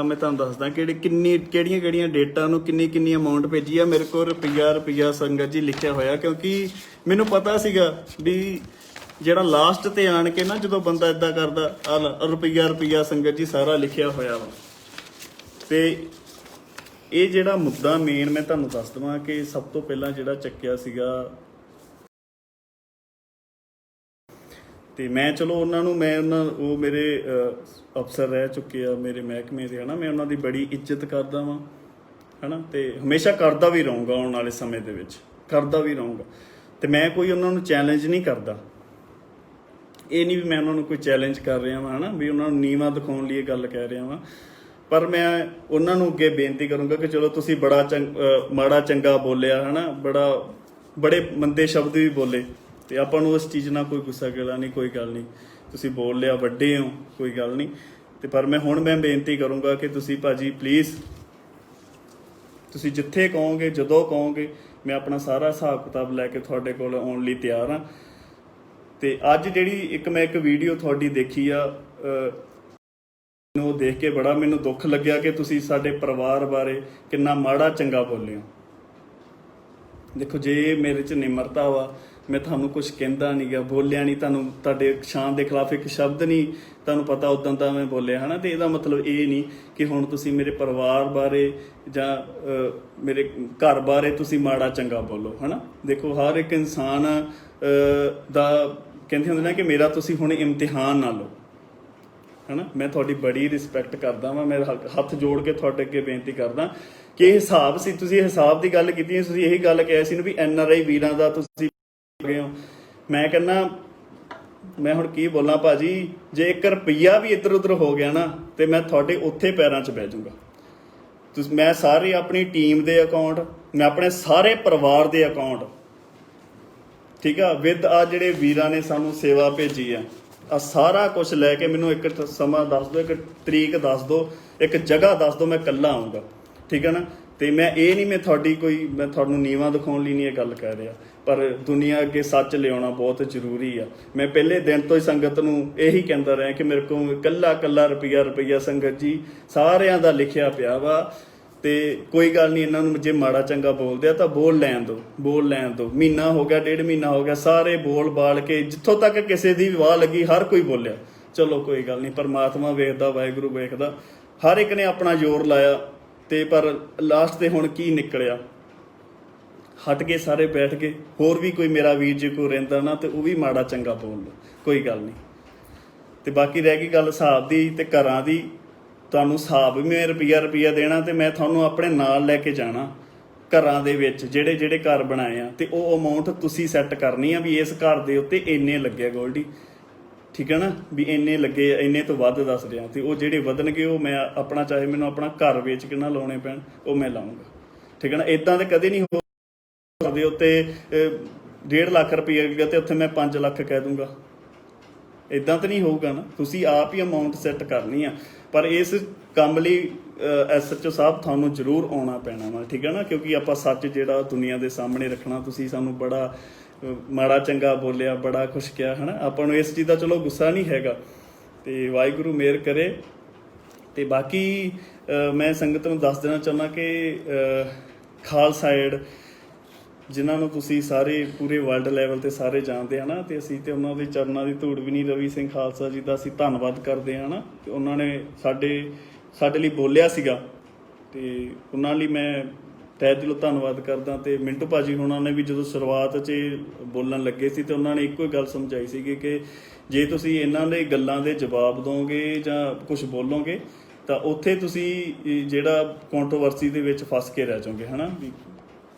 ਮੈਂ ਤੁਹਾਨੂੰ ਦੱਸਦਾ ਕਿਹੜੀਆਂ ਡੇਟਾਂ ਨੂੰ ਕਿੰਨੀ ਅਮਾਊਂਟ ਭੇਜੀ ਆ। ਮੇਰੇ ਕੋਲ ਰੁਪਈਆ ਸੰਗਤ ਜੀ ਲਿਖਿਆ ਹੋਇਆ, ਕਿਉਂਕਿ ਮੈਨੂੰ ਪਤਾ ਸੀਗਾ ਵੀ ਜਿਹੜਾ ਲਾਸਟ ਤੇ ਆਣ ਕੇ ਨਾ ਜਦੋਂ ਬੰਦਾ ਇਦਾਂ ਕਰਦਾ ਰੁਪਈਆ ਸੰਗਤ ਜੀ ਸਾਰਾ ਲਿਖਿਆ ਹੋਇਆ ਵਾ। ਤੇ ਇਹ ਜਿਹੜਾ ਮੁੱਦਾ ਮੇਨ ਮੈਂ ਤੁਹਾਨੂੰ ਦੱਸ ਦਵਾਂ ਕਿ ਸਭ ਤੋਂ ਪਹਿਲਾਂ ਜਿਹੜਾ ਚੱਕਿਆ ਸੀਗਾ, ਤੇ ਮੈਂ ਚਲੋ ਉਹ ਮੇਰੇ ਅਫਸਰ ਰਹਿ ਚੁੱਕੇ ਆ ਮੇਰੇ ਮਹਿਕਮੇ ਦੇ, ਹਨਾ। ਮੈਂ ਉਹਨਾਂ ਦੀ ਬੜੀ ਇੱਜ਼ਤ ਕਰਦਾ ਵਾਂ, ਹਨਾ, ਤੇ ਹਮੇਸ਼ਾ ਕਰਦਾ ਵੀ ਰਹੂੰਗਾ, ਆਉਣ ਵਾਲੇ ਸਮੇਂ ਦੇ ਵਿੱਚ ਕਰਦਾ ਵੀ ਰਹੂੰਗਾ। ਤੇ ਮੈਂ ਕੋਈ ਉਹਨਾਂ ਨੂੰ ਚੈਲੰਜ ਨਹੀਂ ਕਰਦਾ, ਇਹ ਨਹੀਂ ਵੀ ਮੈਂ ਉਹਨਾਂ ਨੂੰ ਕੋਈ ਚੈਲੰਜ ਕਰ ਰਿਹਾ ਵਾਂ, ਹਨਾ, ਵੀ ਉਹਨਾਂ ਨੂੰ ਨੀਵਾਂ ਦਿਖਾਉਣ ਲਈ ਇਹ ਗੱਲ ਕਹਿ ਰਿਹਾ ਵਾਂ। ਪਰ ਮੈਂ ਉਹਨਾਂ ਨੂੰ ਅੱਗੇ ਬੇਨਤੀ ਕਰੂੰਗਾ ਕਿ ਚਲੋ ਤੁਸੀਂ ਮਾੜਾ ਚੰਗਾ ਬੋਲਿਆ, ਹਨਾ, ਬੜੇ ਮੰਦੇ ਸ਼ਬਦ ਵੀ ਬੋਲੇ, ਤੇ ਆਪਾਂ ਨੂੰ ਉਸ ਚੀਜ਼ ਨਾਲ ਕੋਈ ਗੁੱਸਾ ਗਿਲਾ ਨਹੀਂ, ਕੋਈ ਗੱਲ ਨਹੀਂ, ਤੁਸੀਂ ਬੋਲ ਲਿਆ, ਵੱਡੇ ਹੋ, ਕੋਈ ਗੱਲ ਨਹੀਂ। ਤੇ ਪਰ ਮੈਂ ਬੇਨਤੀ ਕਰੂੰਗਾ ਕਿ ਤੁਸੀਂ ਭਾਜੀ ਪਲੀਜ਼, ਤੁਸੀਂ ਜਿੱਥੇ ਕਹੋਗੇ, ਜਦੋਂ ਕਹੋਗੇ, ਮੈਂ ਆਪਣਾ ਸਾਰਾ ਹਿਸਾਬ ਕਿਤਾਬ ਲੈ ਕੇ ਤੁਹਾਡੇ ਕੋਲ ਆਉਣ ਲਈ ਤਿਆਰ ਹਾਂ। ਤੇ ਅੱਜ ਜਿਹੜੀ ਮੈਂ ਇੱਕ ਵੀਡੀਓ ਤੁਹਾਡੀ ਦੇਖੀ ਆ, ਉਹ ਦੇਖ ਕੇ ਬੜਾ ਮੈਨੂੰ ਦੁੱਖ ਲੱਗਿਆ ਕਿ ਤੁਸੀਂ ਸਾਡੇ ਪਰਿਵਾਰ ਬਾਰੇ ਕਿੰਨਾ ਮਾੜਾ ਚੰਗਾ ਬੋਲੇ ਹੋ। ਦੇਖੋ, ਜੇ ਮੇਰੇ 'ਚ ਨਿਮਰਤਾ ਵਾ, ਮੈਂ ਤੁਹਾਨੂੰ ਕੁਝ ਕਹਿੰਦਾ ਨਹੀਂ ਗਾ, ਬੋਲਿਆ ਨਹੀਂ, ਤੁਹਾਡੇ ਸ਼ਾਨ ਦੇ ਖਿਲਾਫ ਇੱਕ ਸ਼ਬਦ ਨਹੀਂ ਤੁਹਾਨੂੰ ਪਤਾ ਉਦੋਂ ਦਾ ਮੈਂ ਬੋਲਿਆ, ਹਨਾ। ਤੇ ਇਹਦਾ ਮਤਲਬ ਇਹ ਨਹੀਂ ਕਿ ਹੁਣ ਤੁਸੀਂ ਮੇਰੇ ਪਰਿਵਾਰ ਬਾਰੇ ਜਾਂ ਮੇਰੇ ਘਰ ਬਾਰੇ ਤੁਸੀਂ ਮਾੜਾ ਚੰਗਾ ਬੋਲੋ, ਹਨਾ। ਦੇਖੋ, ਹਰ ਇੱਕ ਇਨਸਾਨ ਦਾ ਕਹਿੰਦੇ ਹੁੰਦੇ ਨਾ ਕਿ ਮੇਰਾ ਤੁਸੀਂ ਹੁਣ ਇਮਤਿਹਾਨ ਨਾ ਲਓ, ਹਨਾ। ਮੈਂ ਤੁਹਾਡੀ ਬੜੀ ਰਿਸਪੈਕਟ ਕਰਦਾ ਵਾਂ, ਮੈਂ ਹੱਥ ਜੋੜ ਕੇ ਤੁਹਾਡੇ ਅੱਗੇ ਬੇਨਤੀ ਕਰਦਾ ਕਿ ਇਹ ਹਿਸਾਬ ਸੀ, ਤੁਸੀਂ ਹਿਸਾਬ ਦੀ ਗੱਲ ਕੀਤੀ, ਤੁਸੀਂ ਇਹੀ ਗੱਲ ਕਿਹਾ ਸੀ ਵੀ NRI ਵੀਰਾਂ ਦਾ ਤੁਸੀਂ ਗਏ ਹੋ। ਮੈਂ ਕਹਿੰਦਾ, ਮੈਂ ਹੁਣ ਕੀ ਬੋਲਾਂ ਭਾਜੀ, ਜੇ 1 ਰੁਪਈਆ ਵੀ ਇੱਧਰ ਉੱਧਰ ਹੋ ਗਿਆ ਨਾ ਤੇ ਮੈਂ ਤੁਹਾਡੇ ਉੱਥੇ ਪੈਰਾਂ 'ਚ ਬਹਿ ਜਾਊਂਗਾ। ਮੈਂ ਸਾਰੀ ਆਪਣੀ ਟੀਮ ਦੇ ਅਕਾਊਂਟ, ਮੈਂ ਆਪਣੇ ਸਾਰੇ ਪਰਿਵਾਰ ਦੇ ਅਕਾਊਂਟ, ਠੀਕ ਆ, ਵਿਦ ਆ ਜਿਹੜੇ ਵੀਰਾਂ ਨੇ ਸਾਨੂੰ ਸੇਵਾ ਭੇਜੀ ਆ ਸਾਰਾ ਕੁਝ ਲੈ ਕੇ ਮੈਨੂੰ ਇੱਕ ਸਮਾਂ ਦੱਸ ਦਿਓ, ਇੱਕ ਤਰੀਕ ਦੱਸ ਦਿਓ, ਇੱਕ ਜਗ੍ਹਾ ਦੱਸ ਦਿਓ, ਮੈਂ ਇਕੱਲਾ ਆਊਂਗਾ, ਠੀਕ ਹੈ ਨਾ। ਤੇ ਮੈਂ ਇਹ ਨਹੀਂ ਮੈਂ ਤੁਹਾਨੂੰ ਨੀਵਾਂ ਦਿਖਾਉਣ ਲਈ ਨਹੀਂ ਇਹ ਗੱਲ ਕਹਿ ਰਿਹਾ, ਪਰ ਦੁਨੀਆ ਅੱਗੇ ਸੱਚ ਲਿਆਉਣਾ ਬਹੁਤ ਜ਼ਰੂਰੀ ਆ। ਮੈਂ ਪਹਿਲੇ ਦਿਨ ਤੋਂ ਹੀ ਸੰਗਤ ਨੂੰ ਇਹੀ ਕਹਿੰਦਾ ਰਿਹਾ ਕਿ ਮੇਰੇ ਕੋਲ ਇਕੱਲਾ ਰੁਪਈਆ ਸੰਗਤ ਜੀ ਸਾਰਿਆਂ ਦਾ ਲਿਖਿਆ ਪਿਆ ਵਾ। ਤੇ ਕੋਈ ਗੱਲ ਨਹੀਂ, ਇਹਨਾਂ ਨੂੰ ਜੇ ਮਾੜਾ ਚੰਗਾ ਬੋਲਦੇ ਆ ਤਾਂ ਬੋਲ ਲੈਣ ਦਿਓ। ਮਹੀਨਾ ਹੋ ਗਿਆ, 1.5 ਮਹੀਨਾ ਹੋ ਗਿਆ, ਸਾਰੇ ਬੋਲ ਬਾਲ ਕੇ ਜਿੱਥੋਂ ਤੱਕ ਕਿਸੇ ਦੀ ਵਾਹ ਲੱਗੀ ਹਰ ਕੋਈ ਬੋਲਿਆ, ਚਲੋ ਕੋਈ ਗੱਲ ਨਹੀਂ, ਪਰਮਾਤਮਾ ਵੇਖਦਾ, ਵਾਹਿਗੁਰੂ ਵੇਖਦਾ, ਹਰ ਇੱਕ ਨੇ ਆਪਣਾ ਜ਼ੋਰ ਲਾਇਆ। ਤੇ ਪਰ ਲਾਸਟ ਤੇ ਹੁਣ ਕੀ ਨਿਕਲਿਆ, ਹਟ ਕੇ ਸਾਰੇ ਬੈਠ ਕੇ, ਹੋਰ ਵੀ ਕੋਈ ਮੇਰਾ ਵੀਰ ਜੇ ਕੋਈ ਰਹਿੰਦਾ ਨਾ ਤੇ ਉਹ ਵੀ ਮਾੜਾ ਚੰਗਾ ਬੋਲ ਲਓ, ਕੋਈ ਗੱਲ ਨਹੀਂ। ਤੇ ਬਾਕੀ ਰਹਿ ਗਈ ਗੱਲ ਹਿਸਾਬ ਦੀ ਤੇ ਘਰਾਂ ਦੀ, ਤੁਹਾਨੂੰ ਹਿਸਾਬ ਵੀ ਮੈਂ ਰੁਪਈਆ ਦੇਣਾ, ਤੇ ਮੈਂ ਤੁਹਾਨੂੰ ਆਪਣੇ ਨਾਲ ਲੈ ਕੇ ਜਾਣਾ ਘਰਾਂ ਦੇ ਵਿੱਚ, ਜਿਹੜੇ ਘਰ ਬਣਾਏ ਆ, ਤੇ ਉਹ ਅਮਾਊਂਟ ਤੁਸੀਂ ਸੈੱਟ ਕਰਨੀ ਆ ਵੀ ਇਸ ਘਰ ਦੇ ਉੱਤੇ ਇੰਨੇ ਲੱਗੇ ਗੋਲਡੀ, ਠੀਕ ਹੈ ਨਾ, ਵੀ ਇੰਨੇ ਲੱਗੇ, ਇੰਨੇ ਤੋਂ ਵੱਧ ਦੱਸ ਰਿਹਾ। ਤੇ ਉਹ ਜਿਹੜੇ ਵਧਣਗੇ ਉਹ ਮੈਂ ਆਪਣਾ, ਚਾਹੇ ਮੈਨੂੰ ਆਪਣਾ ਘਰ ਵੇਚ ਕੇ ਨਾ ਲਾਉਣੇ ਪੈਣ, ਉਹ ਮੈਂ ਲਾਉਂਗਾ, ਠੀਕ ਹੈ ਨਾ। ਇੱਦਾਂ ਤੇ ਕਦੇ ਨਹੀਂ ਹੋ ਦੇ ਉੱਤੇ 1.5 ਲੱਖ ਰੁਪਈਆ ਗਿਆ ਤੇ ਉੱਥੇ ਮੈਂ 5 ਲੱਖ ਕਹਿ ਦੂੰਗਾ, ਇੱਦਾਂ ਤਾਂ ਨਹੀਂ ਹੋਊਗਾ ਨਾ। ਤੁਸੀਂ ਆਪ ਹੀ ਅਮਾਊਂਟ ਸੈੱਟ ਕਰਨੀ ਆ, ਪਰ ਇਸ ਕੰਮ ਲਈ SHO ਸਾਹਿਬ ਤੁਹਾਨੂੰ ਜ਼ਰੂਰ ਆਉਣਾ ਪੈਣਾ ਵਾ, ਠੀਕ ਹੈ ਨਾ, ਕਿਉਂਕਿ ਆਪਾਂ ਸੱਚ ਜਿਹੜਾ ਦੁਨੀਆ ਦੇ ਸਾਹਮਣੇ ਰੱਖਣਾ। ਤੁਸੀਂ ਸਾਨੂੰ ਬੜਾ ਮਾੜਾ ਚੰਗਾ ਬੋਲਿਆ, ਬੜਾ ਕੁਛ ਕਿਹਾ, ਹੈ ਨਾ, ਆਪਾਂ ਨੂੰ ਇਸ ਚੀਜ਼ ਦਾ ਚਲੋ ਗੁੱਸਾ ਨਹੀਂ ਹੈਗਾ, ਤੇ ਵਾਹਿਗੁਰੂ ਮਿਹਰ ਕਰੇ। ਤੇ ਬਾਕੀ ਮੈਂ ਸੰਗਤ ਨੂੰ ਦੱਸ ਦੇਣਾ ਚਾਹੁੰਦਾ ਕਿ ਖਾਲਸਾ ਏਡ ਜਿਨ੍ਹਾਂ ਨੂੰ ਤੁਸੀਂ ਸਾਰੇ ਪੂਰੇ ਵਰਲਡ ਲੈਵਲ ਤੇ ਸਾਰੇ ਜਾਣਦੇ ਹਨ ਤੇ ਅਸੀਂ ਤੇ ਉਹਨਾਂ ਦੇ ਚਰਨਾਂ ਦੀ ਧੂੜ ਵੀ ਨਹੀਂ, ਰਵੀ ਸਿੰਘ ਖਾਲਸਾ ਜੀ ਦਾ ਅਸੀਂ ਧੰਨਵਾਦ ਕਰਦੇ ਹਾਂ ਤੇ ਉਹਨਾਂ ਨੇ ਸਾਡੇ ਲਈ ਬੋਲਿਆ ਸੀਗਾ ਤੇ ਉਹਨਾਂ ਲਈ ਮੈਂ ਤਹਿ ਦਿਲੋਂ ਧੰਨਵਾਦ ਕਰਦਾ। ਤੇ ਮਿੰਟੂ ਭਾਜੀ ਉਹਨਾਂ ਨੇ ਵੀ ਜਦੋਂ ਸ਼ੁਰੂਆਤ 'ਚ ਬੋਲਣ ਲੱਗੇ ਸੀ ਤੇ ਉਹਨਾਂ ਨੇ ਇੱਕੋ ਹੀ ਗੱਲ ਸਮਝਾਈ ਸੀਗੀ ਕਿ ਜੇ ਤੁਸੀਂ ਇਹਨਾਂ ਦੇ ਗੱਲਾਂ ਦੇ ਜਵਾਬ ਦੋਗੇ ਜਾਂ ਕੁਝ ਬੋਲੋਗੇ ਤਾਂ ਉੱਥੇ ਤੁਸੀਂ ਜਿਹੜਾ ਕੰਟਰੋਵਰਸੀ ਦੇ ਵਿੱਚ ਫਸ ਕੇ ਰਹਿ ਜਾਓਗੇ ਹੈ ਨਾ ਵੀ।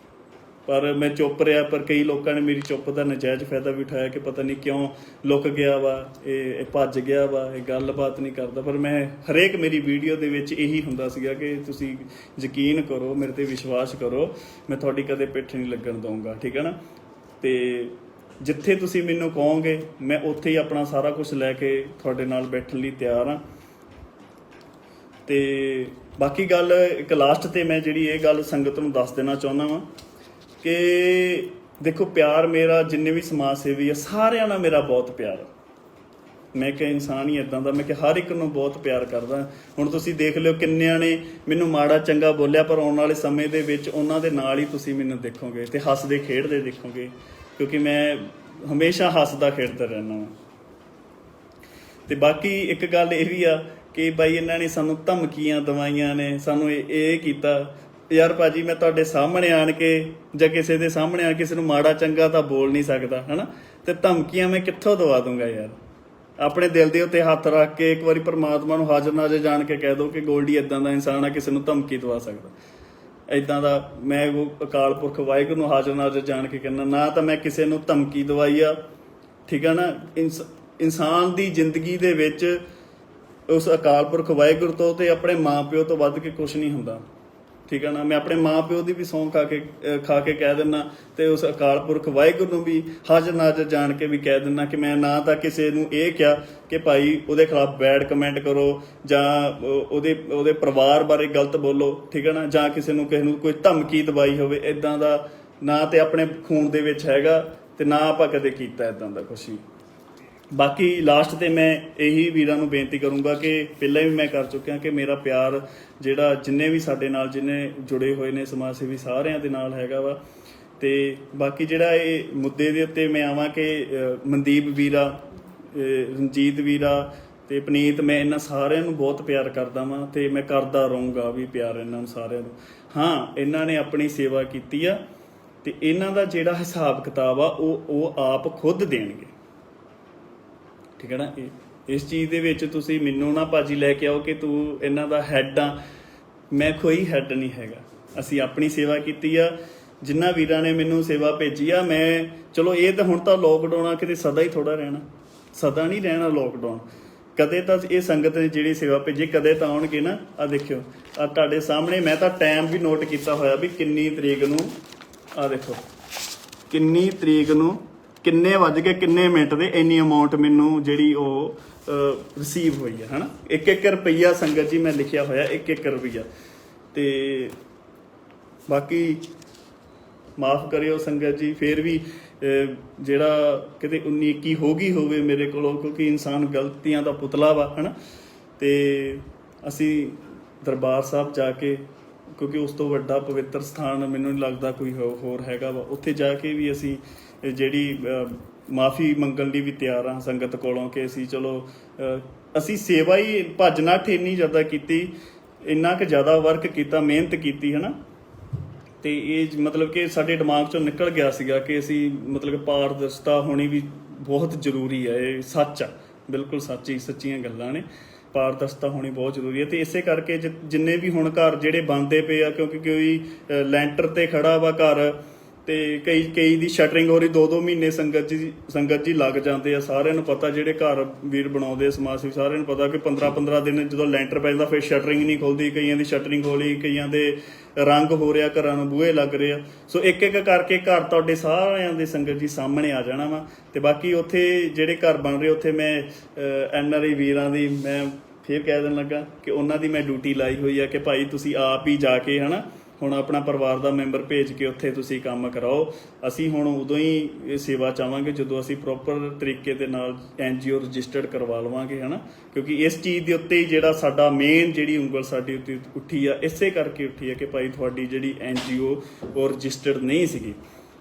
ਪਰ ਮੈਂ ਚੁੱਪ ਰਿਹਾ, ਪਰ ਕਈ ਲੋਕਾਂ ਨੇ ਮੇਰੀ ਚੁੱਪ ਦਾ ਨਜਾਇਜ਼ ਫਾਇਦਾ ਵੀ ਉਠਾਇਆ ਕਿ ਪਤਾ ਨਹੀਂ ਕਿਉਂ ਲੁਕ ਗਿਆ ਵਾ, ਇਹ ਭੱਜ ਗਿਆ ਵਾ, ਇਹ ਗੱਲਬਾਤ ਨਹੀਂ ਕਰਦਾ। ਪਰ ਮੈਂ ਹਰੇਕ ਮੇਰੀ ਵੀਡੀਓ ਦੇ ਵਿੱਚ ਇਹੀ ਹੁੰਦਾ ਸੀਗਾ ਕਿ ਤੁਸੀਂ ਯਕੀਨ ਕਰੋ, ਮੇਰੇ ਤੇ ਵਿਸ਼ਵਾਸ ਕਰੋ, ਮੈਂ ਤੁਹਾਡੀ ਕਦੇ ਪਿੱਠ ਨਹੀਂ ਲੱਗਣ ਦਊਂਗਾ, ਠੀਕ ਹੈ ਨਾ। ਤੇ ਜਿੱਥੇ ਤੁਸੀਂ ਮੈਨੂੰ ਕਹੋਗੇ ਮੈਂ ਉੱਥੇ ਹੀ ਆਪਣਾ ਸਾਰਾ ਕੁਝ ਲੈ ਕੇ ਤੁਹਾਡੇ ਨਾਲ ਬੈਠਣ ਲਈ ਤਿਆਰ ਹਾਂ। ਤੇ ਬਾਕੀ ਗੱਲ ਇੱਕ ਲਾਸਟ ਤੇ ਮੈਂ ਜਿਹੜੀ ਇਹ ਗੱਲ ਸੰਗਤ ਨੂੰ ਦੱਸ ਦੇਣਾ ਚਾਹੁੰਦਾ ਵਾਂ ਕਿ ਦੇਖੋ, ਪਿਆਰ ਮੇਰਾ ਜਿੰਨੇ ਵੀ ਸਮਾਜ ਸੇਵੀ ਆ ਸਾਰਿਆਂ ਨਾਲ ਮੇਰਾ ਬਹੁਤ ਪਿਆਰ। ਮੈਂ ਕਿ ਇਨਸਾਨ ਹੀ ਇੱਦਾਂ ਦਾ, ਮੈਂ ਕਿ ਹਰ ਇੱਕ ਨੂੰ ਬਹੁਤ ਪਿਆਰ ਕਰਦਾ। ਹੁਣ ਤੁਸੀਂ ਦੇਖ ਲਿਓ ਕਿੰਨਿਆਂ ਨੇ ਮੈਨੂੰ ਮਾੜਾ ਚੰਗਾ ਬੋਲਿਆ, ਪਰ ਆਉਣ ਵਾਲੇ ਸਮੇਂ ਦੇ ਵਿੱਚ ਉਹਨਾਂ ਦੇ ਨਾਲ ਹੀ ਤੁਸੀਂ ਮੈਨੂੰ ਦੇਖੋਗੇ ਤੇ ਹੱਸਦੇ ਖੇਡਦੇ ਦੇਖੋਗੇ, ਕਿਉਂਕਿ ਮੈਂ ਹਮੇਸ਼ਾ ਹੱਸਦਾ ਖੇਡਦਾ ਰਹਿੰਦਾ ਵਾਂ। ਤੇ ਬਾਕੀ ਇੱਕ ਗੱਲ ਇਹ ਵੀ ਆ ਕਿ ਬਾਈ ਇਹਨਾਂ ਨੇ ਸਾਨੂੰ ਧਮਕੀਆਂ ਦਵਾਈਆਂ ਨੇ, ਸਾਨੂੰ ਇਹ ਕੀਤਾ। ਯਾਰ ਭਾਜੀ, ਮੈਂ ਤੁਹਾਡੇ ਸਾਹਮਣੇ ਆਣ ਕੇ ਜਾਂ ਕਿਸੇ ਦੇ ਸਾਹਮਣੇ ਆ ਕਿਸੇ ਨੂੰ ਮਾੜਾ ਚੰਗਾ ਤਾਂ ਬੋਲ ਨਹੀਂ ਸਕਦਾ ਹੈ ਨਾ, ਤੇ ਧਮਕੀਆਂ ਮੈਂ ਕਿੱਥੋਂ ਦਵਾ ਦੂੰਗਾ ਯਾਰ। ਆਪਣੇ ਦਿਲ ਦੇ ਉੱਤੇ ਹੱਥ ਰੱਖ ਕੇ ਇੱਕ ਵਾਰੀ ਪਰਮਾਤਮਾ ਨੂੰ ਹਾਜ਼ਰ ਨਾਜ਼ਰ ਜਾਣ ਕੇ ਕਹਿ ਦਿਓ ਕਿ ਗੋਲਡੀ ਇੱਦਾਂ ਦਾ ਇਨਸਾਨ ਆ, ਕਿਸੇ ਨੂੰ ਧਮਕੀ ਦਵਾ ਸਕਦਾ। ਇੱਦਾਂ ਦਾ ਮੈਂ ਉਹ ਅਕਾਲ ਪੁਰਖ ਵਾਹਿਗੁਰੂ ਨੂੰ ਹਾਜ਼ਰ ਨਾਜ਼ਰ ਜਾਣ ਕੇ ਕਹਿੰਦਾ, ਨਾ ਤਾਂ ਮੈਂ ਕਿਸੇ ਨੂੰ ਧਮਕੀ ਦਵਾਈ ਆ, ਠੀਕ ਆ ਨਾ। ਇਨਸਾਨ ਦੀ ਜ਼ਿੰਦਗੀ ਦੇ ਵਿੱਚ ਉਸ ਅਕਾਲ ਪੁਰਖ ਵਾਹਿਗੁਰੂ ਤੋਂ ਤੇ ਆਪਣੇ ਮਾਂ ਪਿਓ ਤੋਂ ਵੱਧ ਕੇ ਕੁਛ ਨਹੀਂ ਹੁੰਦਾ, ਠੀਕ ਹੈ ਨਾ। ਮੈਂ ਆਪਣੇ ਮਾਂ ਪਿਓ ਦੀ ਵੀ ਸਹੁੰ ਖਾ ਕੇ ਕਹਿ ਦਿੰਦਾ ਤੇ ਉਸ ਅਕਾਲ ਪੁਰਖ ਵਾਹਿਗੁਰੂ ਨੂੰ ਵੀ ਹਾਜ਼ਰ ਨਾਜ਼ਰ ਜਾਣ ਕੇ ਵੀ ਕਹਿ ਦਿੰਦਾ ਕਿ ਮੈਂ ਨਾ ਤਾਂ ਕਿਸੇ ਨੂੰ ਇਹ ਕਿਹਾ ਕਿ ਭਾਈ ਉਹਦੇ ਖਿਲਾਫ ਬੈਡ ਕਮੈਂਟ ਕਰੋ ਜਾਂ ਉਹਦੇ ਪਰਿਵਾਰ ਬਾਰੇ ਗਲਤ ਬੋਲੋ, ਠੀਕ ਹੈ ਨਾ, ਜਾਂ ਕਿਸੇ ਨੂੰ ਕੋਈ ਧਮਕੀ ਦਵਾਈ ਹੋਵੇ, ਇੱਦਾਂ ਦਾ ਨਾ ਤੇ ਆਪਣੇ ਖੂਨ ਦੇ ਵਿੱਚ ਹੈਗਾ ਤੇ ਨਾ ਆਪਾਂ ਕਦੇ ਕੀਤਾ ਇੱਦਾਂ ਦਾ ਕੁਛ ਹੀ। ਬਾਕੀ ਲਾਸਟ ਤੇ ਮੈਂ ਇਹੀ ਵੀਰਾਂ ਨੂੰ ਬੇਨਤੀ ਕਰੂੰਗਾ ਕਿ ਪਹਿਲਾਂ ਵੀ ਮੈਂ ਕਰ ਚੁੱਕਿਆ ਕਿ ਮੇਰਾ ਪਿਆਰ ਜਿਹੜਾ ਜਿੰਨੇ ਵੀ ਸਾਡੇ ਨਾਲ ਜਿੰਨੇ ਜੁੜੇ ਹੋਏ ਨੇ ਸਮਾਜ ਸੇਵੀ ਸਾਰਿਆਂ ਦੇ ਨਾਲ ਹੈਗਾ ਵਾ। ਤੇ ਬਾਕੀ ਜਿਹੜਾ ਇਹ ਮੁੱਦੇ ਦੇ ਉੱਤੇ ਮੈਂ ਆਵਾਂ ਕਿ ਮਨਦੀਪ ਵੀਰਾ, ਰਣਜੀਤ ਵੀਰਾ ਤੇ ਪਨੀਤ, ਮੈਂ ਇਹਨਾਂ ਸਾਰਿਆਂ ਨੂੰ ਬਹੁਤ ਪਿਆਰ ਕਰਦਾ ਵਾਂ ਤੇ ਮੈਂ ਕਰਦਾ ਰਹੂੰਗਾ ਵੀ ਪਿਆਰ ਇਹਨਾਂ ਨੂੰ ਸਾਰਿਆਂ ਨੂੰ। ਹਾਂ, ਇਹਨਾਂ ਨੇ ਆਪਣੀ ਸੇਵਾ ਕੀਤੀ ਆ ਤੇ ਇਹਨਾਂ ਦਾ ਜਿਹੜਾ ਹਿਸਾਬ ਕਿਤਾਬ ਆ ਉਹ ਆਪ ਖੁਦ ਦੇਣਗੇ, ਠੀਕ ਹੈ ਨਾ। ਇਸ ਚੀਜ਼ ਦੇ ਵਿੱਚ ਤੁਸੀਂ ਮੈਨੂੰ ਨਾ ਭਾਜੀ ਲੈ ਕੇ ਆਓ ਕਿ ਤੂੰ ਇਹਨਾਂ ਦਾ ਹੈੱਡ ਆ, ਮੈਂ ਕੋਈ ਹੈੱਡ ਨਹੀਂ ਹੈਗਾ। ਅਸੀਂ ਆਪਣੀ ਸੇਵਾ ਕੀਤੀ ਆ, ਜਿਨ੍ਹਾਂ ਵੀਰਾਂ ਨੇ ਮੈਨੂੰ ਸੇਵਾ ਭੇਜੀ ਆ। ਮੈਂ ਚਲੋ ਇਹ ਤਾਂ ਹੁਣ ਤਾਂ ਲੋਕਡਾਊਨ ਆ, ਕਿਤੇ ਸਦਾ ਹੀ ਥੋੜਾ ਰਹਿਣਾ, ਸਦਾ ਨਹੀਂ ਰਹਿਣਾ ਲੋਕਡਾਊਨ। ਕਦੇ ਤਾਂ ਇਹ ਸੰਗਤ ਨੇ ਜਿਹੜੀ ਸੇਵਾ ਭੇਜੀ ਕਦੇ ਤਾਂ ਆਉਣਗੇ ਨਾ। ਆ ਦੇਖਿਓ, ਆ ਤੁਹਾਡੇ ਸਾਹਮਣੇ ਮੈਂ ਤਾਂ ਟਾਈਮ ਵੀ ਨੋਟ ਕੀਤਾ ਹੋਇਆ ਵੀ ਕਿੰਨੀ ਤਰੀਕ ਨੂੰ, ਆ ਦੇਖੋ ਕਿੰਨੀ ਤਰੀਕ ਨੂੰ ਕਿੰਨੇ ਵੱਜ ਕੇ ਕਿੰਨੇ ਮਿੰਟ ਦੇ ਇੰਨੀ ਅਮਾਊਂਟ ਮੈਨੂੰ ਜਿਹੜੀ ਉਹ ਰਿਸੀਵ ਹੋਈ ਹੈ ਹਨਾ। 1-1 ਰੁਪਈਆ ਸੰਗਤ ਜੀ ਮੈਂ ਲਿਖਿਆ ਹੋਇਆ, 1-1 ਰੁਪਈਆ। ਤੇ ਬਾਕੀ ਮਾਫ ਕਰਿਓ ਸੰਗਤ ਜੀ, ਫਿਰ ਵੀ ਜਿਹੜਾ ਕਿਤੇ 19-21 ਹੋ ਗਈ ਹੋਵੇ ਮੇਰੇ ਕੋਲੋਂ, ਕਿਉਂਕਿ ਇਨਸਾਨ ਗਲਤੀਆਂ ਦਾ ਪੁਤਲਾ ਵਾ ਹਨਾ। ਤੇ ਅਸੀਂ ਦਰਬਾਰ ਸਾਹਿਬ ਜਾ ਕੇ, ਕਿਉਂਕਿ ਉਸ ਤੋਂ ਵੱਡਾ ਪਵਿੱਤਰ ਸਥਾਨ ਮੈਨੂੰ ਨਹੀਂ ਲੱਗਦਾ ਕੋਈ ਹੋਰ ਹੈਗਾ ਵਾ, ਉੱਥੇ ਜਾ ਕੇ ਵੀ ਅਸੀਂ ਜਿਹੜੀ ਮਾਫੀ ਮੰਗਣ ਲਈ ਵੀ ਤਿਆਰ ਹਾਂ ਸੰਗਤ ਕੋਲੋਂ ਕਿ ਅਸੀਂ ਚਲੋ ਅਸੀਂ ਸੇਵਾ ਹੀ ਭੱਜ ਨੱਠ ਇੰਨੀ ਜ਼ਿਆਦਾ ਕੀਤੀ, ਇੰਨਾ ਕੁ ਜ਼ਿਆਦਾ ਵਰਕ ਕੀਤਾ, ਮਿਹਨਤ ਕੀਤੀ ਹੈ ਨਾ। ਤੇ ਇਹ ਮਤਲਬ ਕਿ ਸਾਡੇ ਦਿਮਾਗ ਚੋਂ ਨਿਕਲ ਗਿਆ ਸੀਗਾ ਕਿ ਅਸੀਂ ਮਤਲਬ ਕਿ ਪਾਰਦਰਸ਼ਤਾ ਹੋਣੀ ਵੀ ਬਹੁਤ ਜ਼ਰੂਰੀ ਹੈ। ਇਹ ਸੱਚ ਆ, ਬਿਲਕੁਲ ਸੱਚੀਆਂ ਗੱਲਾਂ ਨੇ। ਪਾਰਦਰਸ਼ਤਾ ਹੋਣੀ ਬਹੁਤ ਜ਼ਰੂਰੀ ਹੈ। ਤੇ ਇਸੇ ਕਰਕੇ ਜਿੰਨੇ ਵੀ ਹੁਣ ਘਰ ਜਿਹੜੇ ਬਣਦੇ ਪਏ ਆ, ਕਿਉਂਕਿ ਕੋਈ ਲੈਂਟਰ ਤੇ ਖੜਾ ਵਾ ਘਰ ਤੇ ਕਈ ਦੀ ਸ਼ਟਰਿੰਗ ਹੋ ਰਹੀ, 2-2 ਮਹੀਨੇ ਸੰਗਤ ਜੀ ਲੱਗ ਜਾਂਦੇ ਆ। ਸਾਰਿਆਂ ਨੂੰ ਪਤਾ, ਜਿਹੜੇ ਘਰ ਵੀਰ ਬਣਾਉਂਦੇ ਆ ਸਮਾਜ ਸੇਵੀ, ਸਾਰਿਆਂ ਨੂੰ ਪਤਾ ਕਿ 15-15 ਦਿਨ ਜਦੋਂ ਲੈਂਟਰ ਪੈ ਜਾਂਦਾ ਫਿਰ ਸ਼ਟਰਿੰਗ ਨਹੀਂ ਖੁੱਲਦੀ। ਕਈਆਂ ਦੀ ਸ਼ਟਰਿੰਗ ਖੋਲੀ, ਕਈਆਂ ਦੇ ਰੰਗ ਹੋ ਰਿਹਾ, ਘਰਾਂ ਨੂੰ ਬੂਹੇ ਲੱਗ ਰਹੇ ਆ। ਸੋ ਇੱਕ ਕਰਕੇ ਘਰ ਤੁਹਾਡੇ ਸਾਰਿਆਂ ਦੇ ਸੰਗਤ ਜੀ ਸਾਹਮਣੇ ਆ ਜਾਣਾ ਵਾ। ਤੇ ਬਾਕੀ ਉੱਥੇ ਜਿਹੜੇ ਘਰ ਬਣ ਰਹੇ ਉੱਥੇ ਮੈਂ NRI ਵੀਰਾਂ ਦੀ ਮੈਂ ਫਿਰ ਕਹਿ ਦੇਣ ਲੱਗਾ ਕਿ ਉਹਨਾਂ ਦੀ ਮੈਂ ਡਿਊਟੀ ਲਾਈ ਹੋਈ ਆ ਕਿ ਭਾਈ ਤੁਸੀਂ ਆਪ ਹੀ ਜਾ ਕੇ ਹੈ ਨਾ, ਹੁਣ ਆਪਣਾ ਪਰਿਵਾਰ ਦਾ ਮੈਂਬਰ ਭੇਜ ਕੇ ਉੱਥੇ ਤੁਸੀਂ ਕੰਮ ਕਰਾਓ। ਅਸੀਂ ਹੁਣ ਉਦੋਂ ਹੀ ਸੇਵਾ ਚਾਹਾਂਗੇ ਜਦੋਂ ਅਸੀਂ ਪ੍ਰੋਪਰ ਤਰੀਕੇ ਦੇ ਨਾਲ NGO ਰਜਿਸਟਰਡ ਕਰਵਾ ਲਵਾਂਗੇ ਹੈ ਨਾ। ਕਿਉਂਕਿ ਇਸ ਚੀਜ਼ ਦੇ ਉੱਤੇ ਹੀ ਜਿਹੜਾ ਸਾਡਾ ਮੇਨ ਜਿਹੜੀ ਉਂਗਲ ਸਾਡੀ ਉੱਤੇ ਉੱਠੀ ਆ, ਇਸੇ ਕਰਕੇ ਉੱਠੀ ਆ ਕਿ ਭਾਈ ਤੁਹਾਡੀ ਜਿਹੜੀ NGO ਉਹ ਰਜਿਸਟਰਡ ਨਹੀਂ ਸੀਗੀ।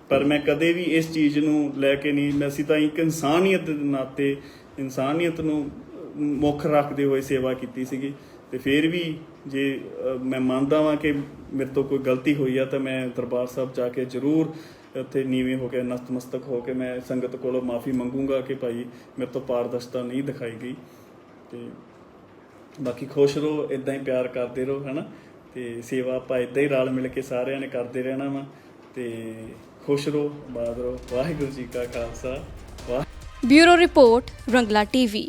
ਪਰ ਮੈਂ ਕਦੇ ਵੀ ਇਸ ਚੀਜ਼ ਨੂੰ ਲੈ ਕੇ ਨਹੀਂ, ਅਸੀਂ ਤਾਂ ਇੱਕ ਇਨਸਾਨੀਅਤ ਦੇ ਨਾਤੇ ਇਨਸਾਨੀਅਤ ਨੂੰ ਮੁੱਖ ਰੱਖਦੇ ਹੋਏ ਸੇਵਾ ਕੀਤੀ ਸੀਗੀ। ਤੇ ਫਿਰ ਵੀ ਜੇ ਮੈਂ ਮੰਨਦਾ ਵਾਂ ਕਿ ਮੇਰੇ ਤੋਂ ਕੋਈ ਗਲਤੀ ਹੋਈ ਆ ਤਾਂ ਮੈਂ ਦਰਬਾਰ ਸਾਹਿਬ ਜਾ ਕੇ ਜ਼ਰੂਰ ਉੱਥੇ ਨੀਵੇਂ ਹੋ ਕੇ ਨਤਮਸਤਕ ਹੋ ਕੇ ਮੈਂ ਸੰਗਤ ਕੋਲੋਂ ਮਾਫੀ ਮੰਗੂੰਗਾ ਕਿ ਭਾਈ ਮੇਰੇ ਤੋਂ ਪਾਰਦਰਸ਼ਤਾ ਨਹੀਂ ਦਿਖਾਈ ਗਈ। ਤੇ ਬਾਕੀ ਖੁਸ਼ ਰਹੋ, ਇਦਾਂ ਹੀ ਪਿਆਰ ਕਰਦੇ ਰਹੋ, ਹੈ ਨਾ। ਤੇ ਸੇਵਾ ਆਪਾਂ ਇਦਾਂ ਹੀ ਰਲ ਮਿਲ ਕੇ ਸਾਰਿਆਂ ਨੇ ਕਰਦੇ ਰਹਿਣਾ ਵਾ। ਤੇ ਖੁਸ਼ ਰਹੋ, ਆਬਾਦ ਰਹੋ। ਵਾਹਿਗੁਰੂ ਜੀ ਕਾ ਖਾਲਸਾ। ਬਿਊਰੋ ਰਿਪੋਰਟ, ਰੰਗਲਾ ਟੀਵੀ।